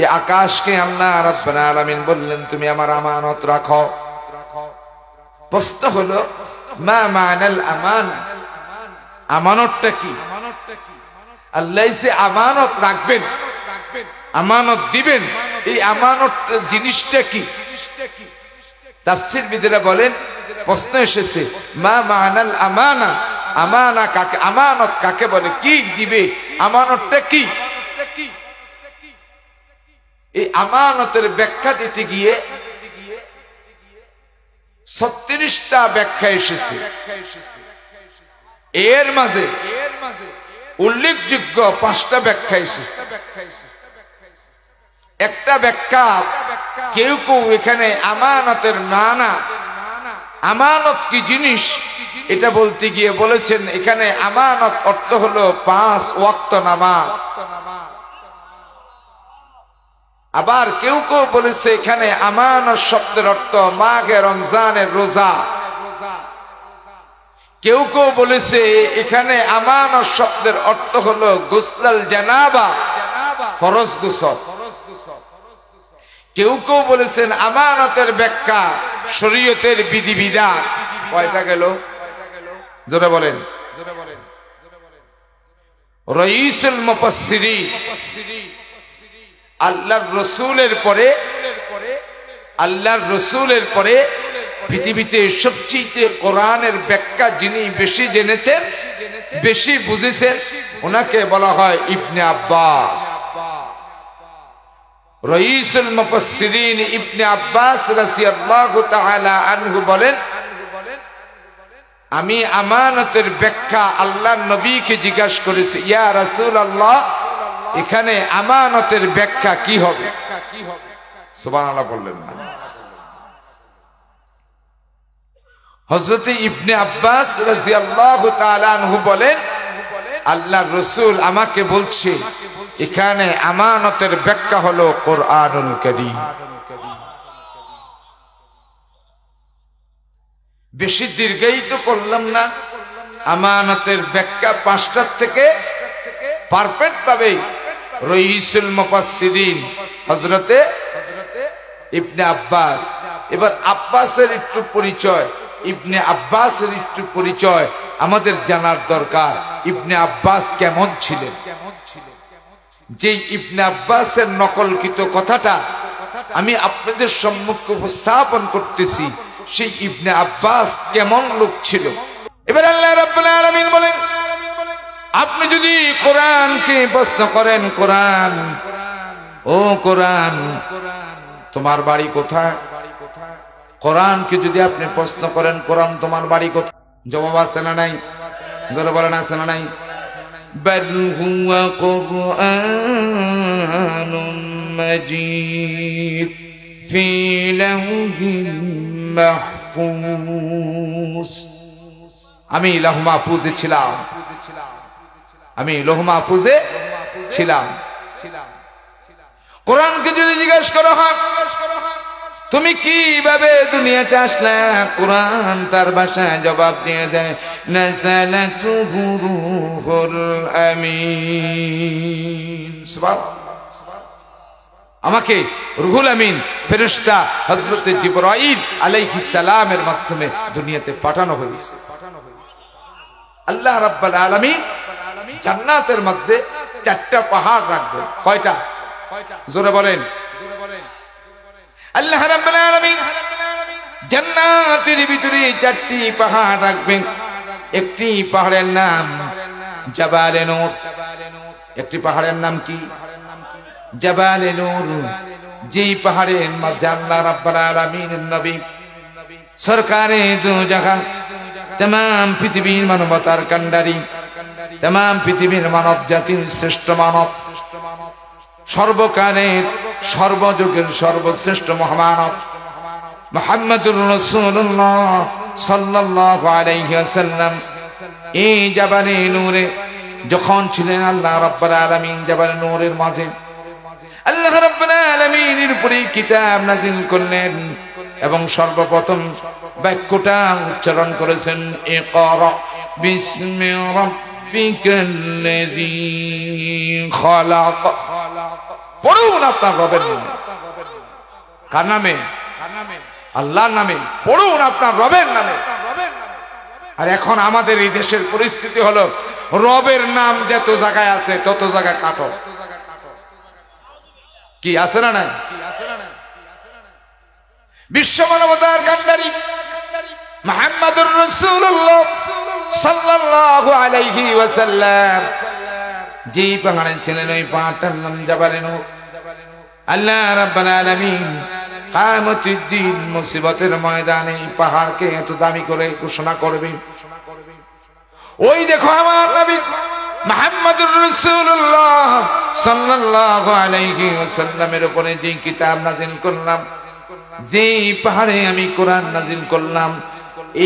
এই আকাশকে আল্লাহ রাব্বুল আলামিন বললেন তুমি আমার আমানত রাখো। প্রশ্ন হলো মা মানাল আমানা, আমানতটা কি? আল্লাহ সে আমানত রাখবেন, আমানত দিবেন, এই আমানত জিনিসটা কি? তাফসীরবিদেরা বলেন প্রশ্ন এসেছে মা মানাল আমানা, আমানা কাকে, আমানত কাকে বলে, কি দিবে, আমানতটা কি? এই আমানতের ব্যাখ্যা দিতে গিয়ে 36টা ব্যাখ্যা এসেছে। এর মাঝে উল্লেখযোগ্য 5টা ব্যাখ্যা এসেছে। একটা ব্যাখ্যা কেউ কেউ এখানে আমানতের মানা, আমানত কি জিনিস এটা বলতে গিয়ে বলেছেন এখানে আমানত অর্থ হলো 5 ওয়াক্ত নামাজ। আবার কেউ কেউ বলেছে এখানে আমানত শব্দের অর্থ মাঘে রমজানের রোজা। কেউ কেউ বলেছে এখানে আমানত শব্দের অর্থ হলো গুসলাল জানাবা, ফরজ গোসল। কেউ কেউ বলেছেন আমানতের ব্যাখ্যা শরীয়তের বিধিবিধান। কয়টা গেল? জোরে বলেন। রাইসুল মুফাসসিরিন আল্লাহর রসুলের পরে পৃথিবীতে সবচেয়ে কোরআনের ব্যাখ্যা যিনি বেশি জেনেছেন, বেশি বুঝেছেন, ওনাকে বলা হয় ইবনে আব্বাস। রাইসুল মুফাসসিরিন ইবনে আব্বাস রাদিয়াল্লাহু তাআলা আনহু বলেন আমি আমানতের ব্যাখ্যা আল্লাহর নবীকে জিজ্ঞাসা করেছি, ইয়া রাসূলুল্লাহ এখানে আমানতের ব্যাখ্যা কি হবে? সুবহানাল্লাহ বললেন না। হযরত ইবনে আব্বাস রাদিয়াল্লাহু তাআলা আনহু বলেন আল্লাহর রাসূল আমাকে বলছে এখানে আমানতের ব্যাখ্যা হলো কোরআনুল কারীম। বেশি দীর্ঘায়িত করলাম না, আমানতের ব্যাখ্যা 5টার থেকে পারফেক্ট ভাবে রাইসুল মুফাসসিরিন হযরতে ইবনে আব্বাস। এবার আব্বাসের একটু পরিচয়, ইবনে আব্বাসের একটু পরিচয় আমাদের জানার দরকার। ইবনে আব্বাস কেমন ছিলেন? যে ইবনে আব্বাসের নকলকৃত কথাটা আমি আপনাদের সম্মুখে উপস্থাপন করতেছি, সেই ইবনে আব্বাস কেমন লোক ছিল এবার আল্লাহ রাব্বুল আলামিন বলেন, আপনি যদি কোরআনকে প্রশ্ন করেন, কোরআন, ও কোরআন তোমার বাড়ি কোথায়? কোরআনকে যদি আপনি প্রশ্ন করেন, কোরআন তোমার বাড়ি কোথায়? জবাব আছে না নাই? জোরে বলেন আছে না নাই? বাল হুয়া কুরআনুম মাজিদ ফি লাউহিন মাহফুজ। আমি লৌহ মাহফুজে ছিলাম, আমি লৌহ মাহফুজে ছিলাম। কোরআনকে যদি জিজ্ঞাসা করা হয় তুমি কিভাবে দুনিয়াতে আসলে, কোরআন তার ভাষায় জবাব দিয়ে দেয়, নাযালাতু রূহুল আমিন। সুবহানাল্লাহ। আমাকে রুহুল আমিন ফেরেশতা হযরত জিবরাইল আলাইহিস সালামের মাধ্যমে দুনিয়াতে পাঠানো হয়েছে। আল্লাহ রাব্বুল আলামিন জান্নাতের মধ্যে 4টা পাহাড় রাখবেন। কয়টা? জোরে বলেন। আল্লাহ রাব্বুল আলামিন জান্নাতের ভিতরে 4টি পাহাড় রাখবেন। একটি পাহাড়ের নাম জাবালে নূর। একটি পাহাড়ের নাম কি? জাবালে নূর। যেই পাহাড়ের মাঝে আল্লাহ রাব্বুল আলামিনের নবী সরকারে দু জাহান, तमाम পৃথিবীর মানবতার কান্ডারি, तमाम পৃথিবীর মানব জাতির শ্রেষ্ঠ মানব, সর্বকালের সর্বযুগের সর্বশ্রেষ্ঠ মহামানব মুহাম্মদুর রাসূলুল্লাহ সাল্লাল্লাহু আলাইহি ওয়াসাল্লাম এই জাবালে নূরে যখন ছিলেন, আল্লাহ রাব্বুল আলামিন জাবালে নূরের মাঝে আল্লাহ রাব্বুল আলামিনের উপরে কিতাব নাযিল করলেন এবং সর্বপ্রথম বাক্যটা উচ্চারণ করেছেন, ইকরা বিসমি রাব্বিকাল্লাযী খালাক। পড়ুন আপনার রবের নামে। কার নামে? আল্লাহর নামে। পড়ুন আপনার রবের নামে। আর এখন আমাদের এই দেশের পরিস্থিতি হলো, রবের নাম যত জায়গায় আছে তত জায়গা কাটো। কি আছে না? নাই? বিশ্ব মানবতার কান্ডারি মুহাম্মদুর রাসূলুল্লাহ সাল্লাল্লাহু আলাইহি ওয়াসাল্লাম যেই পাহাড়ে ছিলেন, ওই পাহাড়টার নাম জাবালে নূর। আল্লাহ রাব্বুল আলামিন কিয়ামতের দিন মুসিবতের ময়দানে এই পাহাড়কে এত দামি করে ঘোষণা করবে, ওই দেখো আমার নবী মুহাম্মদুর রাসূলুল্লাহ সাল্লাল্লাহু আলাইহি ওয়াসাল্লামের উপরে যে কিতাব নাযিল করলাম, যেই পাহাড়ে আমি কোরআন নাযিল করলাম,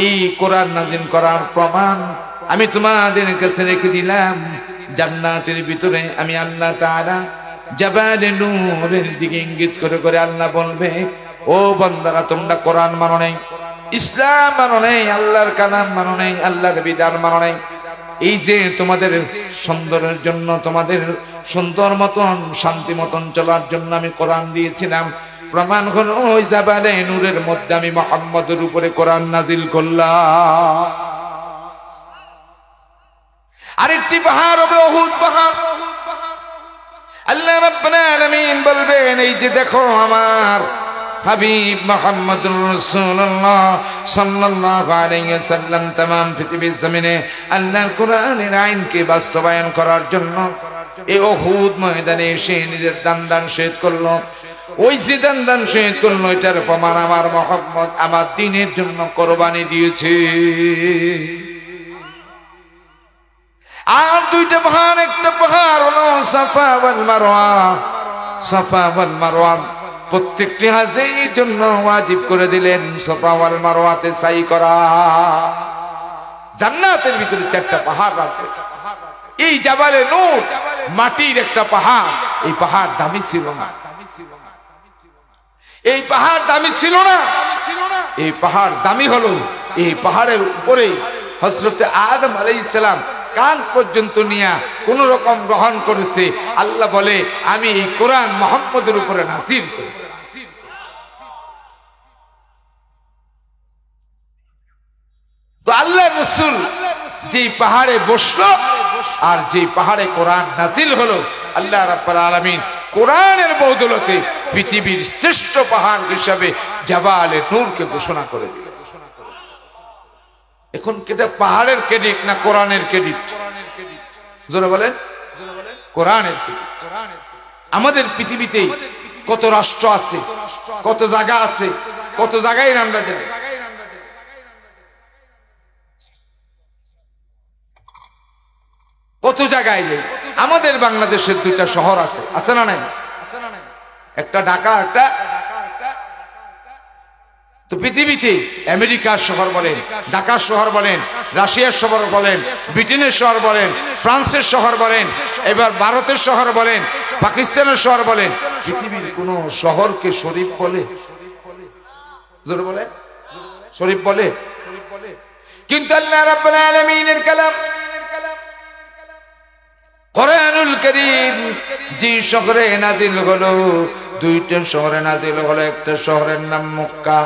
এই কোরআন নাযিল করার প্রমাণ আমি তোমাদের কাছে রেখে দিলাম। জান্নাতের ভিতরে আমি আল্লাহ তাআলা জাবালে নূরের দিকে ইঙ্গিত করে করে আল্লাহ বলবে, ও বান্দারা তোমরা কোরআন মানো নাই, ইসলাম মানো নাই, আল্লাহর কালাম মানো নাই, আল্লাহর বিধান মানো নাই। এই যে তোমাদের সুন্দরের জন্য, তোমাদের সুন্দর মতন শান্তি মতন চলার জন্য আমি কোরআন দিয়েছিলাম, প্রমাণ হলো ওই জাবালে নূরের মধ্যে আমি মুহাম্মদের উপরে কোরআন নাযিল করলাম। আরেকটি পাহাড় হবে উহুদ পাহাড়। আল্লাহ রাব্বুল আলামিন বলবেন, এই যে দেখো আমার হাবিব মুহাম্মদুর রাসূলুল্লাহ সাল্লাল্লাহু আলাইহি ওয়াসাল্লাম तमाम পৃথিবীর জমিনে আল্লাহর কোরআনের আইনকে বাস্তবায়ন করার জন্য এই উহুদ ময়দানে এসে নিজের দান শহীদ করলো। ওই যে দান শহীদ করলো, এটার প্রমাণ আমার মুহাম্মদ আমার দ্বীনের জন্য কোরবানি দিয়েছে। আর দুইটা পাহাড়, একটা পাহাড় হলো সাফা ওয়াল মারওয়া। সাফা ওয়াল মারওয়া প্রত্যেকটি হাজীর জন্য ওয়াজিব করে দিলেন সাফা ওয়াল মারওয়াতে সাই করা। জান্নাতের ভিতরে 4টা পাহাড় আছে। এই জাবালে নূর মাটির একটা পাহাড়। এই পাহাড় দামি ছিল না, এই পাহাড় দামি ছিল না, এই পাহাড় দামি হলো এই পাহাড়ের উপরে হযরত আদম আলাইহিস সালাম কান পর্যন্ত নিয়ে কোন রকম গ্রহণ করেছে। আল্লাহ বলে, আমি এই কোরআন মুহাম্মদের উপরে নাযিল করি। তো আল্লাহ রাসূল যেই পাহাড়ে বসলো আর যেই পাহাড়ে কোরআন নাযিল হলো, আল্লাহ রাব্বুল আলামিন কোরআনের বদৌলতে পৃথিবীর শ্রেষ্ঠ পাহাড় হিসেবে জাবালে নূরকে ঘোষণা করে দিলেন। এখন কেটে পাহাড়ের ক্রেডিট না কোরআনের ক্রেডিট? জোরে বলেন। কোরআনের ক্রেডিট। আমাদের পৃথিবীতে কত রাষ্ট্র আছে, কত জায়গা আছে, কত জায়গায় আমরা যাই, কত জায়গায় যাই। আমাদের বাংলাদেশের দুইটা শহর আছে, আছে না নাই? একটা ঢাকা, একটা তো পৃথিবীতে আমেরিকার শহর বলেন, ঢাকার শহর বলেন, রাশিয়ার শহর বলেন, ব্রিটেনের শহর বলেন, ফ্রান্সের শহর বলেন, এবার ভারতের শহর বলেন, পাকিস্তানের শহর বলেন, পৃথিবীর কোন শহরকে শরীফ বলে? জোরে বলেন, শরীফ বলে? কিন্তু আল্লাহ রাব্বুল আলামিনের কালাম কোরআনুল কারীম যে শহরে নাজিল হলো, দুইটা শহরে নাজিল হলো। একটা শহরের নাম মক্কা,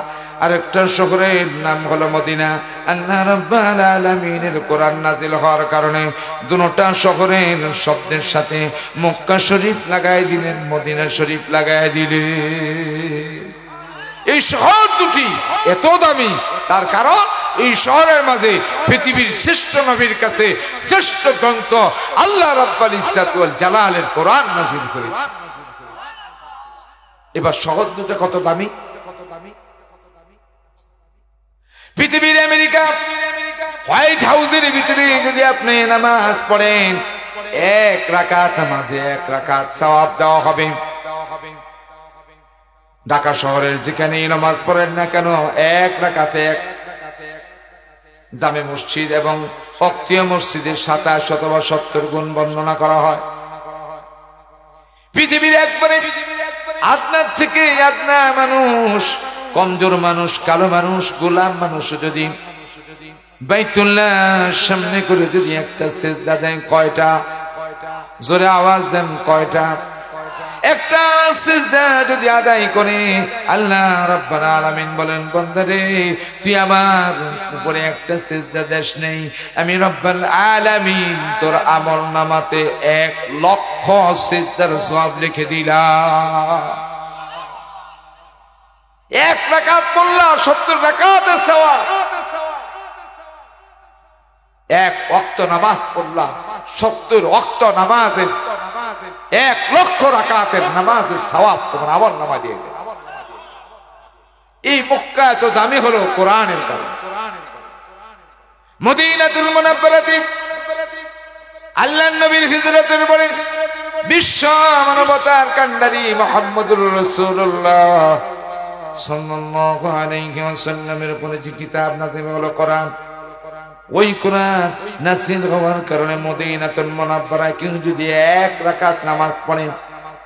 আর একটা শহরের নাম হলো মদিনা। আল্লাহ রাব্বুল আলামিনের কোরআন নাজিল হওয়ার কারণে দুটো শহরের শব্দের সাথে মক্কা শরীফ লাগাই দিলেন, মদিনা শরীফ লাগাই দিলেন। এই শহর দুটি এত দামি, তার কারণ এই শহরের মাঝে পৃথিবীর শ্রেষ্ঠ নবীর কাছে শ্রেষ্ঠ গ্রন্থ আল্লাহ রাব্বুল ইজ্জত ওয়াল জালালের কোরআন নাজিল করেছে। এবার শহর দুটো কত দামি? পৃথিবীর আমেরিকা হোয়াইট হাউসের ভিতরে যদি আপনি নামাজ পড়েন, এক রাকাত নামাজে এক রাকাত সওয়াব দেওয়া হবে। ঢাকা শহরের যেখানে নামাজ পড়েন না কেন, এক রাকাতে এক। জামে মসজিদ এবং অক্তীয় মসজিদের 27 অথবা 70 গুণ বর্ণনা করা হয়। পৃথিবীর একবারে আপনার থেকে আদনা মানুষ, কমজোর মানুষ, কালো মানুষ, গোলাম মানুষ যদি বাইতুল্লাহ সামনে করে যদি একটা সিজদা দেন, কয়টা? জোরে আওয়াজ দেন, কয়টা? একটা সিজদা যদি আদায় করে, আল্লাহ রাব্বুল আলামিন বলেন, বান্দারে তুই আমার উপরে একটা সিজদা দেশ নেই, আমি রাব্বুল আলামিন তোর আমলনামাতে 1,00,000 সিজদার সওয়াব লিখে দিলাম। এক রাকাত পড়লা 70 রাকাতের সওয়াব, এক ওয়াক্ত নামাজ পড়লা 70 ওয়াক্ত নামাজের 1,00,000 রাকাতের নামাজের সওয়াব তোমার আমলনামা দিয়ে দেবে। এই মক্কা এত দামি হলো কোরআনের কারণে। মদিনাতুল মুনাওয়ারাতে আল্লাহর নবীর হিজরতের পরে বিশ্ব মানবতার কান্ডারি মুহাম্মদুর রাসূলুল্লাহ সাল্লাল্লাহু আলাইহি ওয়াসাল্লামের উপরে যে কিতাব নাযিল হলো কোরআন, ওই কোরআন নাযিল হওয়ার কারণে মদিনাতুল মুনাওয়ারায় কেউ যদি এক রাকাত নামাজ পড়ে,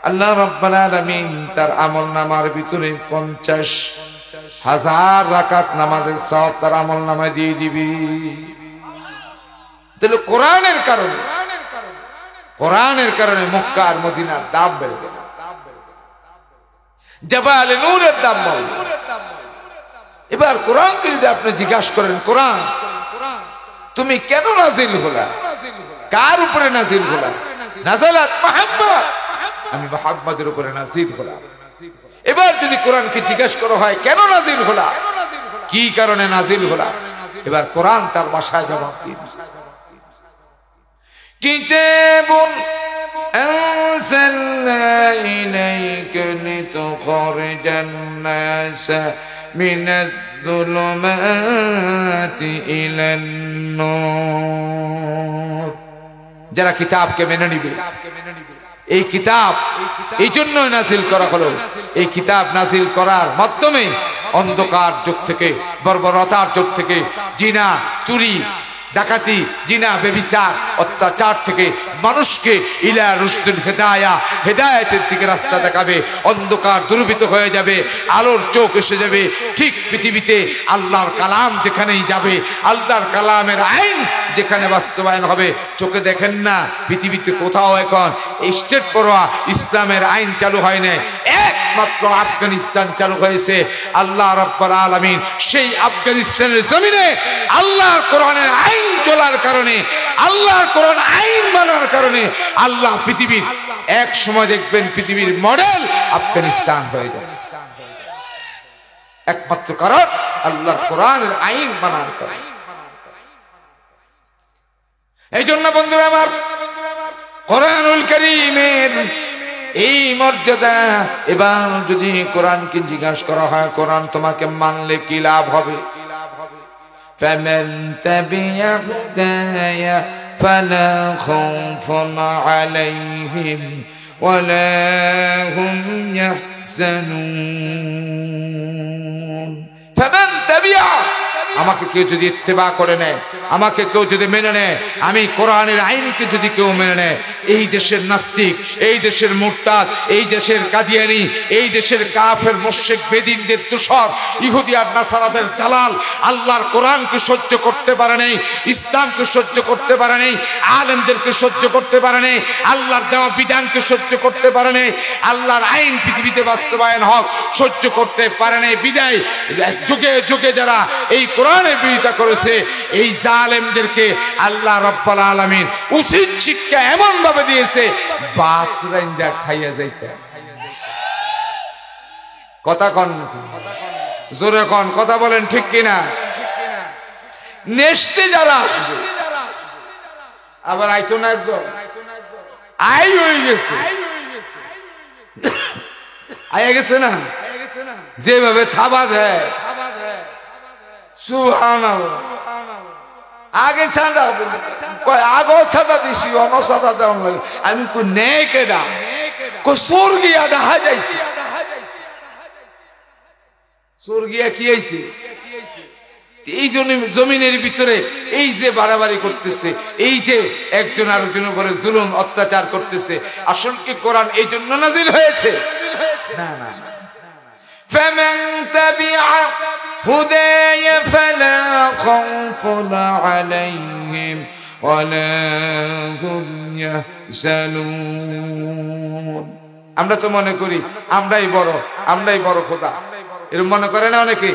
আল্লাহ রাব্বুল আলামিন তার আমলনামার ভিতরে 50,000 রাকাত নামাজের সওয়াব তার আমলনামায় দিয়ে দিবি। তাহলে কোরআনের কারণে মক্কা আর মদিনার দাম বেড়ে গেল, জাবালে নূরের দাম বাড়ল। এবার কোরআনকে যদি আপনি জিজ্ঞাসা করেন, কোরআন তুমি কেন নাজিল হলা, কার উপরে নাজিল হলা? নাজালাত মুহাম্মদ, আমি মুহাম্মাদের উপরে নাজিল হলাম। এবার যদি কোরআনকে জিজ্ঞাসা করা হয় কেন নাজিল হলা, কি কারণে নাজিল হলা, এবার কোরআন তার ভাষায় জবাব দিন, কিতাবুন আনজালনা ইলাইকা লিতুখরিজান নাসা মিনাদ যুলুমাতি ইলান নূর। যারা কিতাবকে মেনে নিবে, এই কিতাব এই জন্যই নাজিল করা হলো। এই কিতাব নাজিল করার মাধ্যমে অন্ধকার যুগ থেকে, বর্বরতার যুগ থেকে, জিনা, চুরি, ডাকাতি, জিনা, ব্যভিচার, অত্যাচার থেকে মানুষকে ইলা রুশদুল হিদায়া, হেদায়েতের দিকে রাস্তা দেখাবে। অন্ধকার দূরীভূত হয়ে যাবে, আলোর চোখ এসে যাবে। ঠিক পৃথিবীতে আল্লাহর কালাম যেখানেই যাবে, আল্লাহর কালামের আইন যেখানে বাস্তবায়ন হবে। চোখে দেখেন না পৃথিবীতে কোথাও এখন স্টেট পড়োয়া ইসলামের আইন চালু হয় না, একমাত্র আফগানিস্তান চালু হয়েছে। আল্লাহ রাব্বুল আলামিন সেই আফগানিস্তানের জমিনে আল্লাহর কোরআনের আইন চলার কারণে, আল্লাহর কোরআন আইন মানার কারণে আল্লাহ পৃথিবীর এক সময় দেখবেন পৃথিবীর মডেল আফগানিস্তান হয়ে যাবে। একমাত্র কারণ আল্লাহর কোরআনের আইন মানার কারণে। এই জন্য বন্ধুরা আমার, কোরআনুল কারীমের এই মর্যাদা। এবার যদি কোরআনকে জিজ্ঞাসা করা হয়, কোরআন তোমাকে মানলে কি লাভ হবে? ফামান তাবিয়া হুদায়া ফালা খাউফুন আলাইহিম ওয়ালা হুম ইয়াহজানুন। ফামান তাবিয়া, আমাকে কেউ যদি ইত্তেবা করে নেয়, আমাকে কেউ যদি মেনে নেয়, আমি কোরআনের আইনকে যদি কেউ মেনে নেয়, এই দেশের নাস্তিক, এই দেশের মুরতাদ, এই দেশের কাদিয়ানি, এই দেশের কাফের মুশরিক বেদিনদের তুষর, ইহুদি আর নাসারাদের দালাল আল্লাহর কোরআনকে সহ্য করতে পারে নাই, ইসলামকে সহ্য করতে পারে নাই, আলেমদেরকে সহ্য করতে পারে নাই, আল্লাহর দেওয়া বিধানকে সহ্য করতে পারে নাই, আল্লাহর আইন পৃথিবীতে বাস্তবায়ন হোক সহ্য করতে পারে নাই। বিদায় যুগে যুগে যারা এই কোরআনের বিরোধিতা করেছে, এই জালেমদেরকে আল্লাহ রাব্বুল আলামিন উচিত শিক্ষা এমন ভাবে দিয়েছে, ভাত রাইন্দা খাইয়া যাইতে। কথা কন, জোরে কন, কথা বলেন ঠিক কিনা? নেক্সটে যারা আসবে আবার আইতো না, আই হয়ে গেছে, আইয়া গেছে না, যেভাবে থাবা দেয় সুবহানাল্লাহ। আগে সাদা কয়, আগো সাদা দিছি, অন সাদা দেওয়ান লাগে। আমি কই নেই কেডা, কই স্বর্গিয়া দেখা যাইছে। স্বর্গিয়া কি হইছে? এই জমিনের ভিতরে এই যে বাড়াবাড়ি করতেছে, এই যে একজন আরেকজনের উপরে জুলুম অত্যাচার করতেছে, আসল কি কোরআন এই জন্য নাজিল হয়েছে? না না। ফামান তাবিআ হুদায়া ফালা খাউফুন আলাইহিম ওয়ালা হুম ইয়াহজানুন। আমরা তো মনে করি আমরাই বড় খোদা, এরকম মনে করে না অনেকে।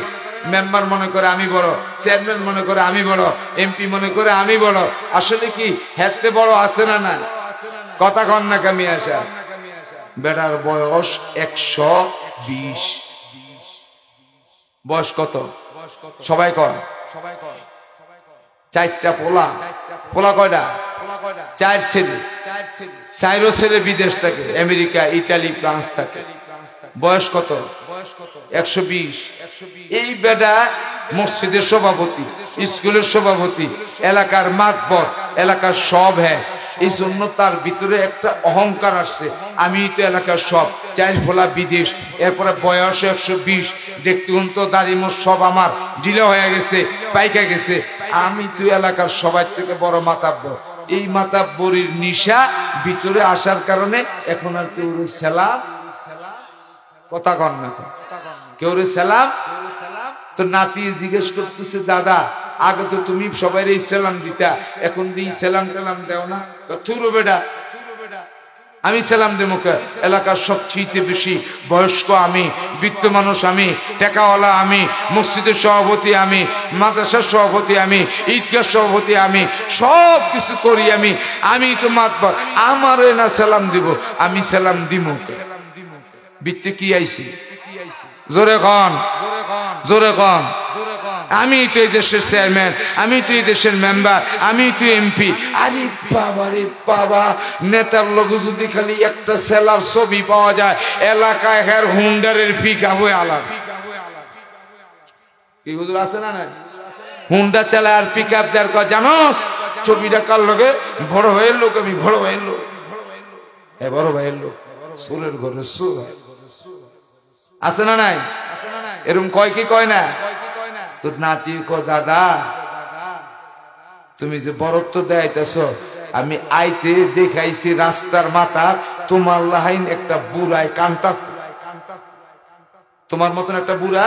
মেম্বার মনে করে আমি বড়, চেয়ারম্যান মনে করে আমি বড়, এমপি মনে করে আমি বড়। আসলে কি হেতে বড় আছে না? না, কথা কন না কামি আসা। বেটার বয়স 120। বয়স কত? সবাই কর। 4টা পোলা। পোলা কয়টা? 4 ছেলে। 4 ছেলে বিদেশ থাকে, আমেরিকা, ইটালি, ফ্রান্স থাকে। বয়স কত? 120। এই বেটা মসজিদের সভাপতি, স্কুলের সভাপতি, এলাকার মাতবর, এলাকার সব। হ্যাঁ, এই জন্য তার ভিতরে একটা অহংকার আসছে, আমি তো এলাকার সব। 4 ফোলা বিদেশ, এরপরে বয়স 120, দেখতে তো দাড়ি মোট সব আমার ঢিলা হয়ে গেছে, পাইকা গেছে। আমি তো এলাকার সবার থেকে বড় মাতাব্বর। এই মাতাব্বরির নিশা ভিতরে আসার কারণে এখন আর কেউ সালাম, কথা কন না, কেউ সালাম। তো নাতি জিজ্ঞেস করতেছে, দাদা আগে তো তুমি সবাই সালাম দিতা, এখন দিই সালাম টালাম দেও না? থুরো বেটা, আমি সালাম দেবো কে? এলাকার সবচেয়ে বেশি বয়স্ক আমি, বৃত্ত মানুষ আমি, টাকাওয়ালা আমি, মসজিদের সভাপতি আমি, মাদ্রাসার সভাপতি আমি, ঈদগাহ সভাপতি আমি, সব কিছু করি আমি। আমি তো মাতবার, আমারে না সালাম দিব, আমি সালাম দিব কে? বৃত্তে কি আইছি? জোরে কন, জোরে কন। আমি তো এই দেশের চেয়ারম্যান, আমি তো এই দেশের মেম্বার, আমি তো এমপি। আরে বাবা রে বাবা, নেতার লোক যদি খালি একটা সেলার ছবি পাওয়া যায়, এলাকায় হের হুন্ডারের পিকআপ হয়ে আলাদা। কি হুজুর আছে না? হুন্ডা চালায় আর পিকআপ দেয়ার কথা জানোস? ছবিটা কার লগে? বড় ভাইয়ের লোক। আমি বড় ভাইয়ের লোক, বড় ভাইয়ের লোক, সুরের ঘরে সুর আছে না নাই? এরকম কয় কি কয় না? তো নাতি কো, দাদা তুমি যে বরত্ব দেখাইতেছ, আমি আইতে দেখাইছি রাস্তার মাথা তোমার লাহাইন একটা বুড়ায় কান্তাছে, তোমার মতন একটা বুড়া।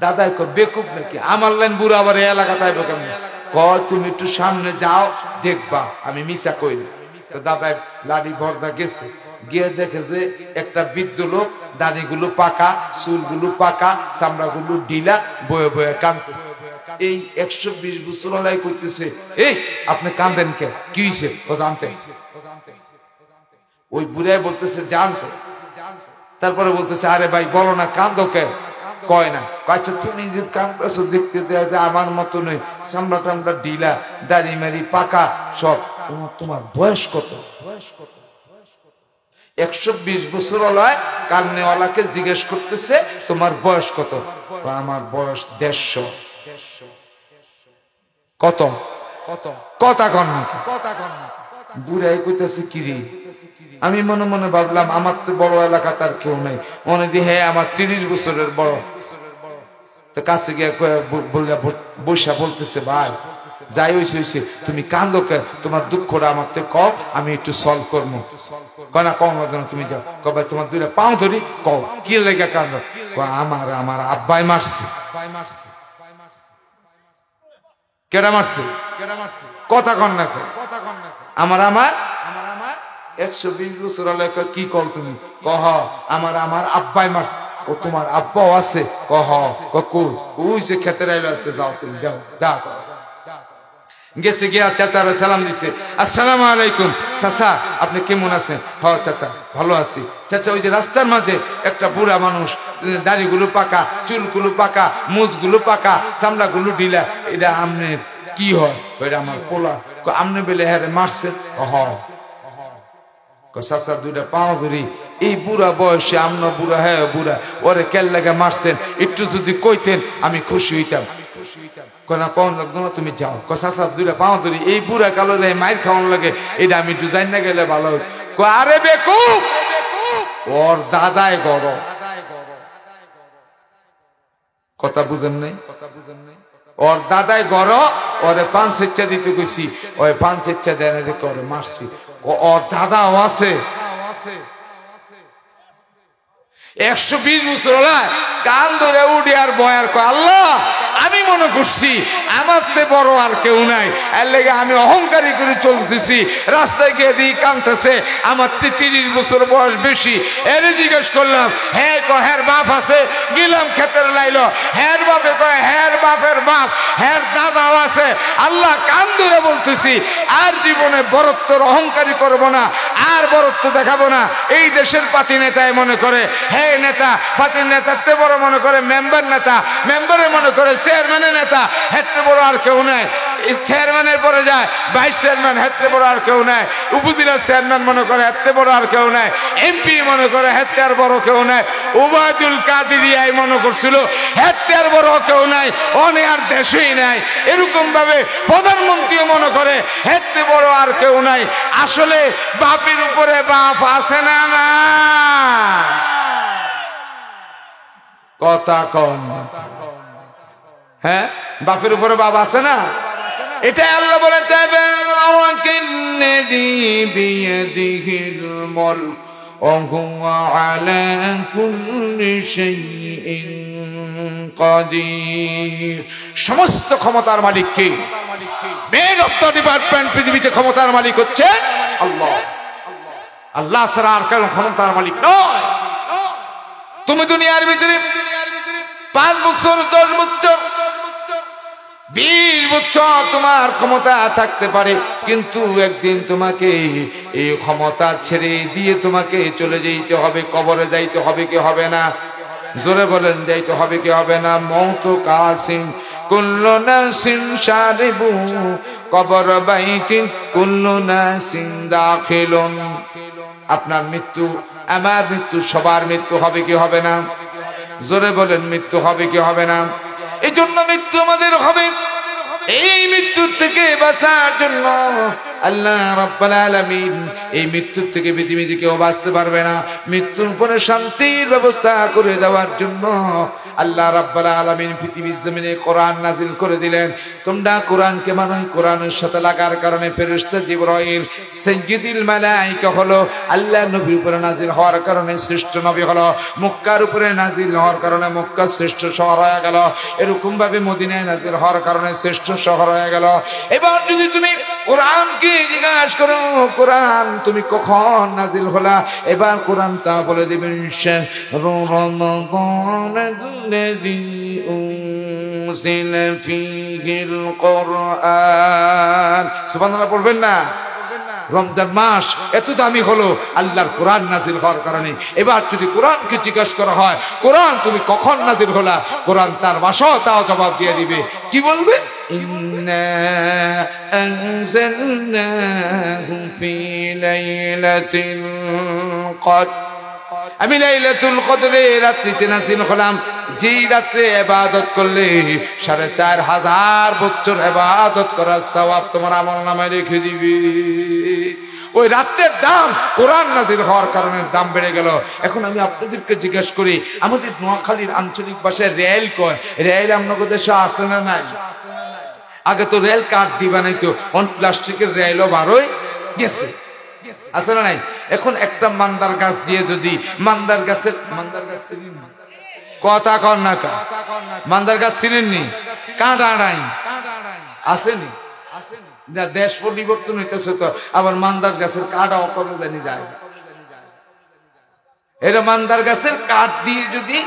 দাদাই কো, বেকুব নাকি? আমার লাইন বুড়া আবার এই এলাকাতে আইব কেমন? কয় তুমি একটু সামনে যাও, দেখবা আমি মিশা কই না। তো দাদাই লাড়ি ভরদা গেছে, গিয়ে দেখে যে একটা বৃদ্ধ লোক, দাড়িগুলো পাকা, চুলগুলো পাকা, চামড়াগুলো ঢিলা, বয়ে বয়ে কাঁদতেছে। এই 120 বছর লাই করতেছে, এই আপনি কাঁদেন কে? কি হয়েছে? ও জানতে। ওই বুড়াই বলতেছে জানতে। তারপরে বলতেছে, আরে ভাই বলো না, কাঁদো কে? কয় না। আচ্ছা তুমি যে কাঁদতেছো দেখতে দেয়া যে আমার মতো নয়, চামড়া টামড়া ঢিলা, দাড়ি মারি পাকা সব। তোমার বয়স কত? 120 বছর ওলায় কালনেওয়ালাকে জিজ্ঞেস করতেছে তোমার বয়স কত? আমার বয়স 150। কত? কথা কন না। বুড়াই কইতাছে কিরে? আমি মনে মনে ভাবলাম আমার তো বড় এলাকা তার কেউ নাই, মনে দি হ্যাঁ আমার 30 বছরের বড়। তো কাছে গিয়ে বৈশা বলতেছে ভাই যাই হয়েছে তুমি কান্দো কে? তোমার দুঃখটা আমার তো কও, আমি একটু সলভ করবো। কনা কম কেন? তুমি যাও। কবে তোমার দুইটা পাও ধরি, কও কি লেগে কান্দো? আমার আব্বাই মারছে। কেডা মারছে? কথা কন না। আমার 120 বছর হলে কি কল তুমি? কহ আমার আব্বাই মারছে। ও তোমার আব্বাও আছে? কহ ওই যে খেতের আইলো আছে, যাও তুমি যাও যা করো। গেছে গিয়া চাচারা সালাম দিছে, আসসালামু আলাইকুম চাচা আপনি কেমন আছেন? হ চাচা ভালো আছি। চাচা ওই যে রাস্তার মাঝে একটা বুড়া মানুষ, দাড়িগুলো পাকা, চুলগুলো পাকা, মুছগুলো পাকা, চামড়াগুলো ঢিলা, এটা আমনে কি হয়? ওইটা আমার পোলা। আমনে বেলে হ্যাঁ মারছে? চাচা দুইটা পাও ধরি, এই বুড়া বয়সে আমনা বুড়া, হ্যাঁ বুড়া, ওরে কেল লাগে মারছেন, একটু যদি কইতেন আমি খুশি হইতাম। কনা কোন লাগতো না, তুমি যাও। চাচা দুইটা পাও ধরি, এই বুড়া কালো দেয় মায়ের খাওয়ান লাগে, এটা আমি একটু জানি না গেলে ভালো হই। আরে বেকুব, ওর দাদাই গড়। কথা বুঝেন নাই? ওর দাদাই গড়, ওরে 5 ইচ্ছা দিতে গেছি, ওই 5 ইচ্ছা দেন করে মারছি। ওর দাদাও আছে। 120 বছর কান ধরে উঠে আর বয়ার কয় আল্লাহ আমি মনে করছি আমার তে বড় আর কেউ নাই, এর লেগে আমি অহংকারী করে চলতেছি। রাস্তায় গিয়ে দিই কাঁদতেছে, আমার 30 বছর বয়স বেশি। এরে জিজ্ঞেস করলাম, হ্যাঁ হের বাপ আছে? গেলাম ক্ষেতের লাইলো, হের বাপে কয় হের বাপের বাপ, হের দাদাও আছে। আল্লাহ কান ধরে বলতেছি আর জীবনে বরত্বর অহংকারী করব না, আর বরত্ব দেখাবো না। এই দেশের পাতি নেতায় মনে করে হে নেতা, পাতির নেতাতে বড় মনে করে মেম্বার নেতা, মেম্বারে মনে করে চেয়ারম্যানের নেতা, হেতে বড় আর কেউ নাই। চেয়ারম্যানের পরে যায় ভাইস চেয়ারম্যান, হেতে বড় আর কেউ নাই। উপজেলার চেয়ারম্যান মনে করে হেতে বড় আর কেউ নাই। এমপি মনে করে হেতে আর বড় কেউ নাই। ওবায়দুল কাদেরিয়াই মনে করছিল হেতে আর বড় কেউ নাই, অনে আর দেশই নাই। এরকম ভাবে প্রধানমন্ত্রীও মনে করে হেতে বড় আর কেউ নাই। আসলে বাপের উপরে বাপ আছে না? না কথা কন। হ্যাঁ বাপের উপরে বাপ আছে না? এটা আল্লাহ বলে সমস্ত ক্ষমতার মালিক কে? মেন অফ দ্য ডিপার্টমেন্ট পৃথিবীতে ক্ষমতার মালিক হচ্ছে আল্লাহ। আল্লাহ ছাড়া আর কেউ ক্ষমতার মালিক নয়। তুমি দুনিয়ার ভিতরে 5 বছর 10 বছর 20 বছর তোমার ক্ষমতা থাকতে পারে, কিন্তু একদিন তোমাকে এই ক্ষমতা ছেড়ে দিয়ে তোমাকে চলে যেতে হবে, কবরে যাইতে হবে কি হবে না? জোরে বলেন যাইতে হবে কি হবে না? মৌত কাসিম কুল্লু নাসিন শারিবু কবর বাইতিন কুল্লু নাসিন দাখিলুন। আপনার মৃত্যু, আমার মৃত্যু, সবার মৃত্যু হবে কি হবে না? জোরে বলেন মৃত্যু হবে কি হবে না? এই জন্য মৃত্যু আমাদের হবে। এই মৃত্যুর থেকে বাঁচার জন্য আল্লাহ রাব্বুল আলামিন এই মৃত্যুর থেকে পৃথিবীতে কেউ বাঁচতে পারবে না। মৃত্যুর পরে শান্তির ব্যবস্থা করে দেওয়ার জন্য আল্লাহ রাব্বুল আলামিন পৃথিবীর জমিনে কোরআন নাজিল করে দিলেন। তোমরা কোরআনকে মানো। কোরআনের সাথে লাগার কারণে ফেরেশতা জিবরাইল সাইয়্যিদুল মালায়েকা হলো, আল্লাহ নবীর উপরে নাজিল হওয়ার কারণে শ্রেষ্ঠ নবী হলো, মক্কার উপরে নাজিল হওয়ার কারণে মক্কা শ্রেষ্ঠ শহর হয়ে গেল, এরকম ভাবে মদিনায় নাজিল হওয়ার কারণে শ্রেষ্ঠ শহর হয়ে গেল। এবার যদি তুমি কোরআনকে জিজ্ঞাসা করো কোরআন তুমি কখন নাজিল হলা, এবার কোরআন তা বলে দিবেন সুবহানাল্লাহ পড়বেন না? রমজান মাস এত দামি হলো আল্লাহর কোরআন নাজিল হওয়ার কারণে। এবার যদি কোরআনকে জিজ্ঞাসা করা হয়, কোরআন তুমি কখন নাজিল হলা, কোরআন তার ভাষাও তাও জবাব দিয়ে দিবে। কি বলবে? ইন্না আনজালনাহু ফি লাইলাতিল কদর, আমি লাইলাতুল কদরে রাত্রিতে নাজিল হলাম, যেই রাত্রে ইবাদত করলে ৪৫০০ বছর ইবাদত করার সওয়াব তোমার আমলনামায় লিখে দিবে। ওই রাতের দাম কোরআন নাজিল হওয়ার কারণে দাম বেড়ে গেল। এখন আমি আপনাদেরকে জিজ্ঞেস করি, আমাদের নোয়াখালীর আঞ্চলিক ভাষায় রেল কয়, রেল আপনাদের দেশে আছে না নাই? আগে তো রেল কাঠ দিয়ে বানাইতো, অন প্লাস্টিকের রেলও বারোই গেছে, আছে না নাই? এখন একটা মান্দার গাছ দিয়ে যদি মান্দার গাছ কথা কর না, মান্দার গাছ ছিলেননি, কাঁটা নাই আসেনি, দেশ পরিবর্তন হইতেছে তো আবার মান্দার গাছের কাঠ অকরে জানি যায়। এটা মান্দার গাছের কাঠ দিয়ে যদি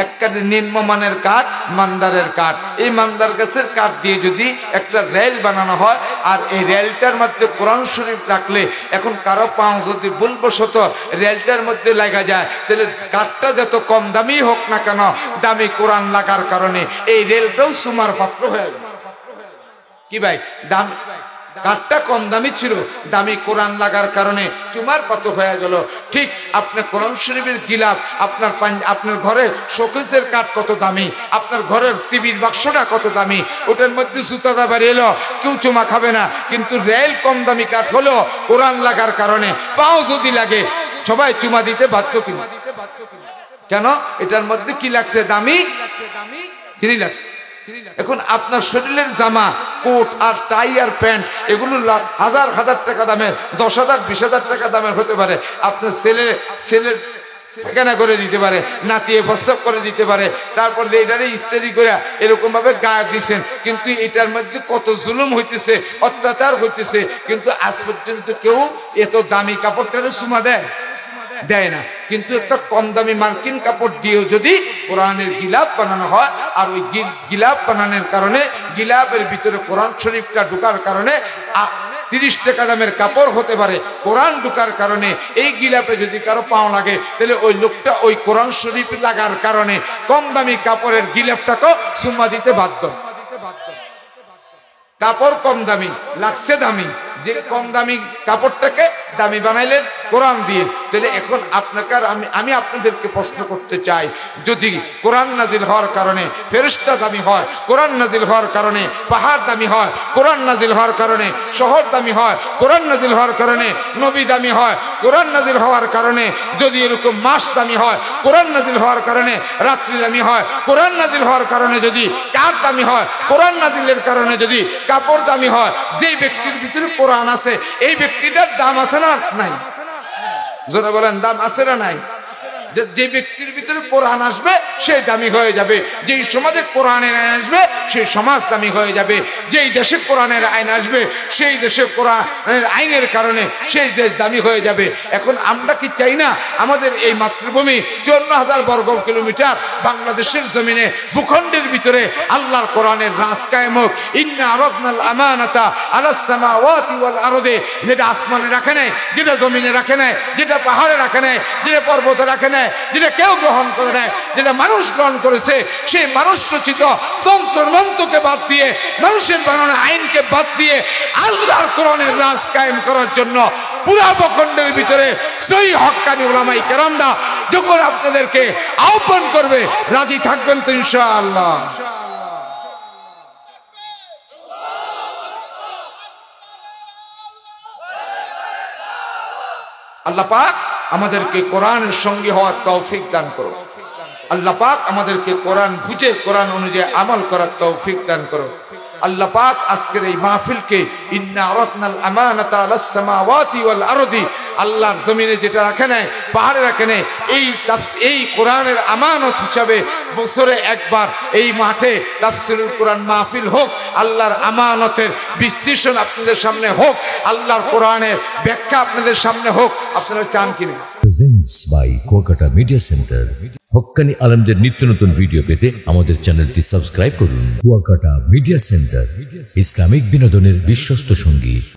একটা নিম্নমানের কাঠ, মান্দারের কাঠ, এই মান্দার গাছের কাঠ দিয়ে যদি একটা রেল বানানো হয়, আর এই রেলটার মধ্যে কোরআন শরীফ রাখলে, এখন কারো পাও যদি ভুলবশত রেলটার মধ্যে লাগা যায়, তাহলে কাঠটা যত কম দামি হোক না কেন, দামি কোরআন লাগার কারণে এই রেলটাও সুমার পাত্র হয়ে যায়। কি ভাই, দাম কাঠটা কম দামি ছিল, দামি কোরআন লাগার কারণে চুমার পাত্র হয়ে গেল। ঠিক আপনার কোরআন শরীফের গিলাফ, আপনার ঘরের শোকেসের কাঠ কত দামি, আপনার ঘরের টিভির বাক্সটা কত দামি, ওটার মধ্যে জুতাটা বাড়ি এলো, কেউ চুমা খাবে না। কিন্তু রেল কম দামি কাঠ হলো কোরআন লাগার কারণে, পাও যদি লাগে সবাই চুমা দিতে বাধ্য। কিনা কেন? এটার মধ্যে কি লাগছে? দামি চিনি লাগছে। এখন আপনার শরীরের জামা, কোট আর টাই আর প্যান্ট, এগুলো হাজার হাজার টাকা দামের, ১০,০০০ ২০,০০০ টাকা দামের হতে পারে। আপনার ছেলের পায়খানা করে দিতে পারে, নাতিয়ে প্রস্রাব করে দিতে পারে, তারপর এটারে ইস্ত্রি করে এরকম ভাবে গায়ে দিচ্ছেন, কিন্তু এটার মধ্যে কত জুলুম হইতেছে, অত্যাচার হইতেছে, কিন্তু আজ পর্যন্ত কেউ এত দামি কাপড়টারে সুমা দেয় না। কিন্তু একটা কম দামি মার্কিন কাপড় দিয়েও যদি কোরআনের গিলাফ বানানো হয়, আর ওই গিলাফ বানানোর কারণে গিলাফের ভিতরে কোরআন শরীফটা ঢুকার কারণে ৩০ টাকা দামের কাপড় হতে পারে, কোরআন ঢুকার কারণে এই গিলাফে যদি কারো পাও লাগে, তাহলে ওই লোকটা ওই কোরআন শরীফ লাগার কারণে কম দামি কাপড়ের গিলাফটাকেও সুম্মা দিতে বাধ্য। কাপড় কম দামি লাগছে দামি, যে কম দামি কাপড়টাকে দামি বানাইলেন কোরআন দিয়ে। তাহলে এখন আপনাকে আমি আপনাদেরকে প্রশ্ন করতে চাই, যদি কোরআন নাজিল হওয়ার কারণে ফেরেশতা দামি হয়, কোরআন নাজিল হওয়ার কারণে পাহাড় দামি হয়, কোরআন নাজিল হওয়ার কারণে শহর দামি হয়, কোরআন নাজিল হওয়ার কারণে নবী দামি হয়, কোরআন নাজিল হওয়ার কারণে যদি এরকম মাস দামি হয়, কোরআন নাজিল হওয়ার কারণে রাত্রি দামি হয়, কোরআন নাজিল হওয়ার কারণে যদি কাঠ দামি হয়, কোরআন নাজিলের কারণে যদি কাপড় দামি হয়, যেই ব্যক্তির ভিতরে কোরআন আছে এই ব্যক্তিটার দাম আছে না নাই? জোরে বলেন, দাম আছে না নাই? যে ব্যক্তির ভিতরে কোরআন আসবে সেই দামি হয়ে যাবে, যেই সমাজে কোরআনের আইন আসবে সেই সমাজ দামি হয়ে যাবে, যেই দেশে কোরআনের আইন আসবে সেই দেশে কোরআনের আইনের কারণে সেই দেশ দামি হয়ে যাবে। এখন আমরা কি চাই না আমাদের এই মাতৃভূমি ৫৪,০০০ বর্গ কিলোমিটার বাংলাদেশের জমিনে ভূখণ্ডের ভিতরে আল্লাহর কোরআনের রাজ কায়েম হোক? ইন্না আরাদনাল আমানাতা আলাস সামাওয়াতি ওয়াল আরদে, যেটা আসমানে রাখে নাই, যেটা জমিনে রাখে নাই, যেটা পাহাড়ে রাখে নাই, যেটা পর্বতে রাখে নাই, যেটা কেউ গ্রহণ করে নেয়, যেটা মানুষ গ্রহণ করেছে, সেই মানুষ রচিত তন্ত্র মন্ত্রকে বাদ দিয়ে, মানুষের বানানো আইনকে বাদ দিয়ে আল্লাহর কোরআনের রাজ কায়েম করার জন্য পুরা ভূখণ্ডের ভিতরে সহি হক্কানি উলামায়ে কেরামরা যখন আপনাদেরকে আহ্বান করবে, রাজি থাকবেন তো ইনশাআল্লাহ? আল্লাহ পাক আমাদেরকে কোরআনের সঙ্গে হওয়ার তৌফিক দান করো। আল্লাহ পাক আমাদেরকে কোরআন বুঝে কোরআন অনুযায়ী আমল করার তৌফিক দান করো। আল্লাহ পাক আজকের এই মাহফিলকে ইন্না আরাদনাল আমানাতা আলাস সামাওয়াতি ওয়াল আরদি, আল্লাহর জমিনে যেটা রাখে নাই, পাহাড়ে রাখে নাই, এই কোরআনের আমানত হিসাবে বছরে একবার এই মাঠে তাফসীরুল কোরআন মাহফিল হোক, আল্লাহর আমানতের বিশ্লেষণ আপনাদের সামনে হোক, আল্লাহর কোরআনের ব্যাখ্যা আপনাদের সামনে হোক। আপনারা চান কিনা? Presents by Kuakata media centre. হক্কানি আলেমদের নিত্য নতুন ভিডিও পেতে আমাদের চ্যানেলটি সাবস্ক্রাইব করুন। কুয়াকাটা মিডিয়া সেন্টার, ইসলামিক বিনোদনের বিশ্বস্ত সঙ্গী।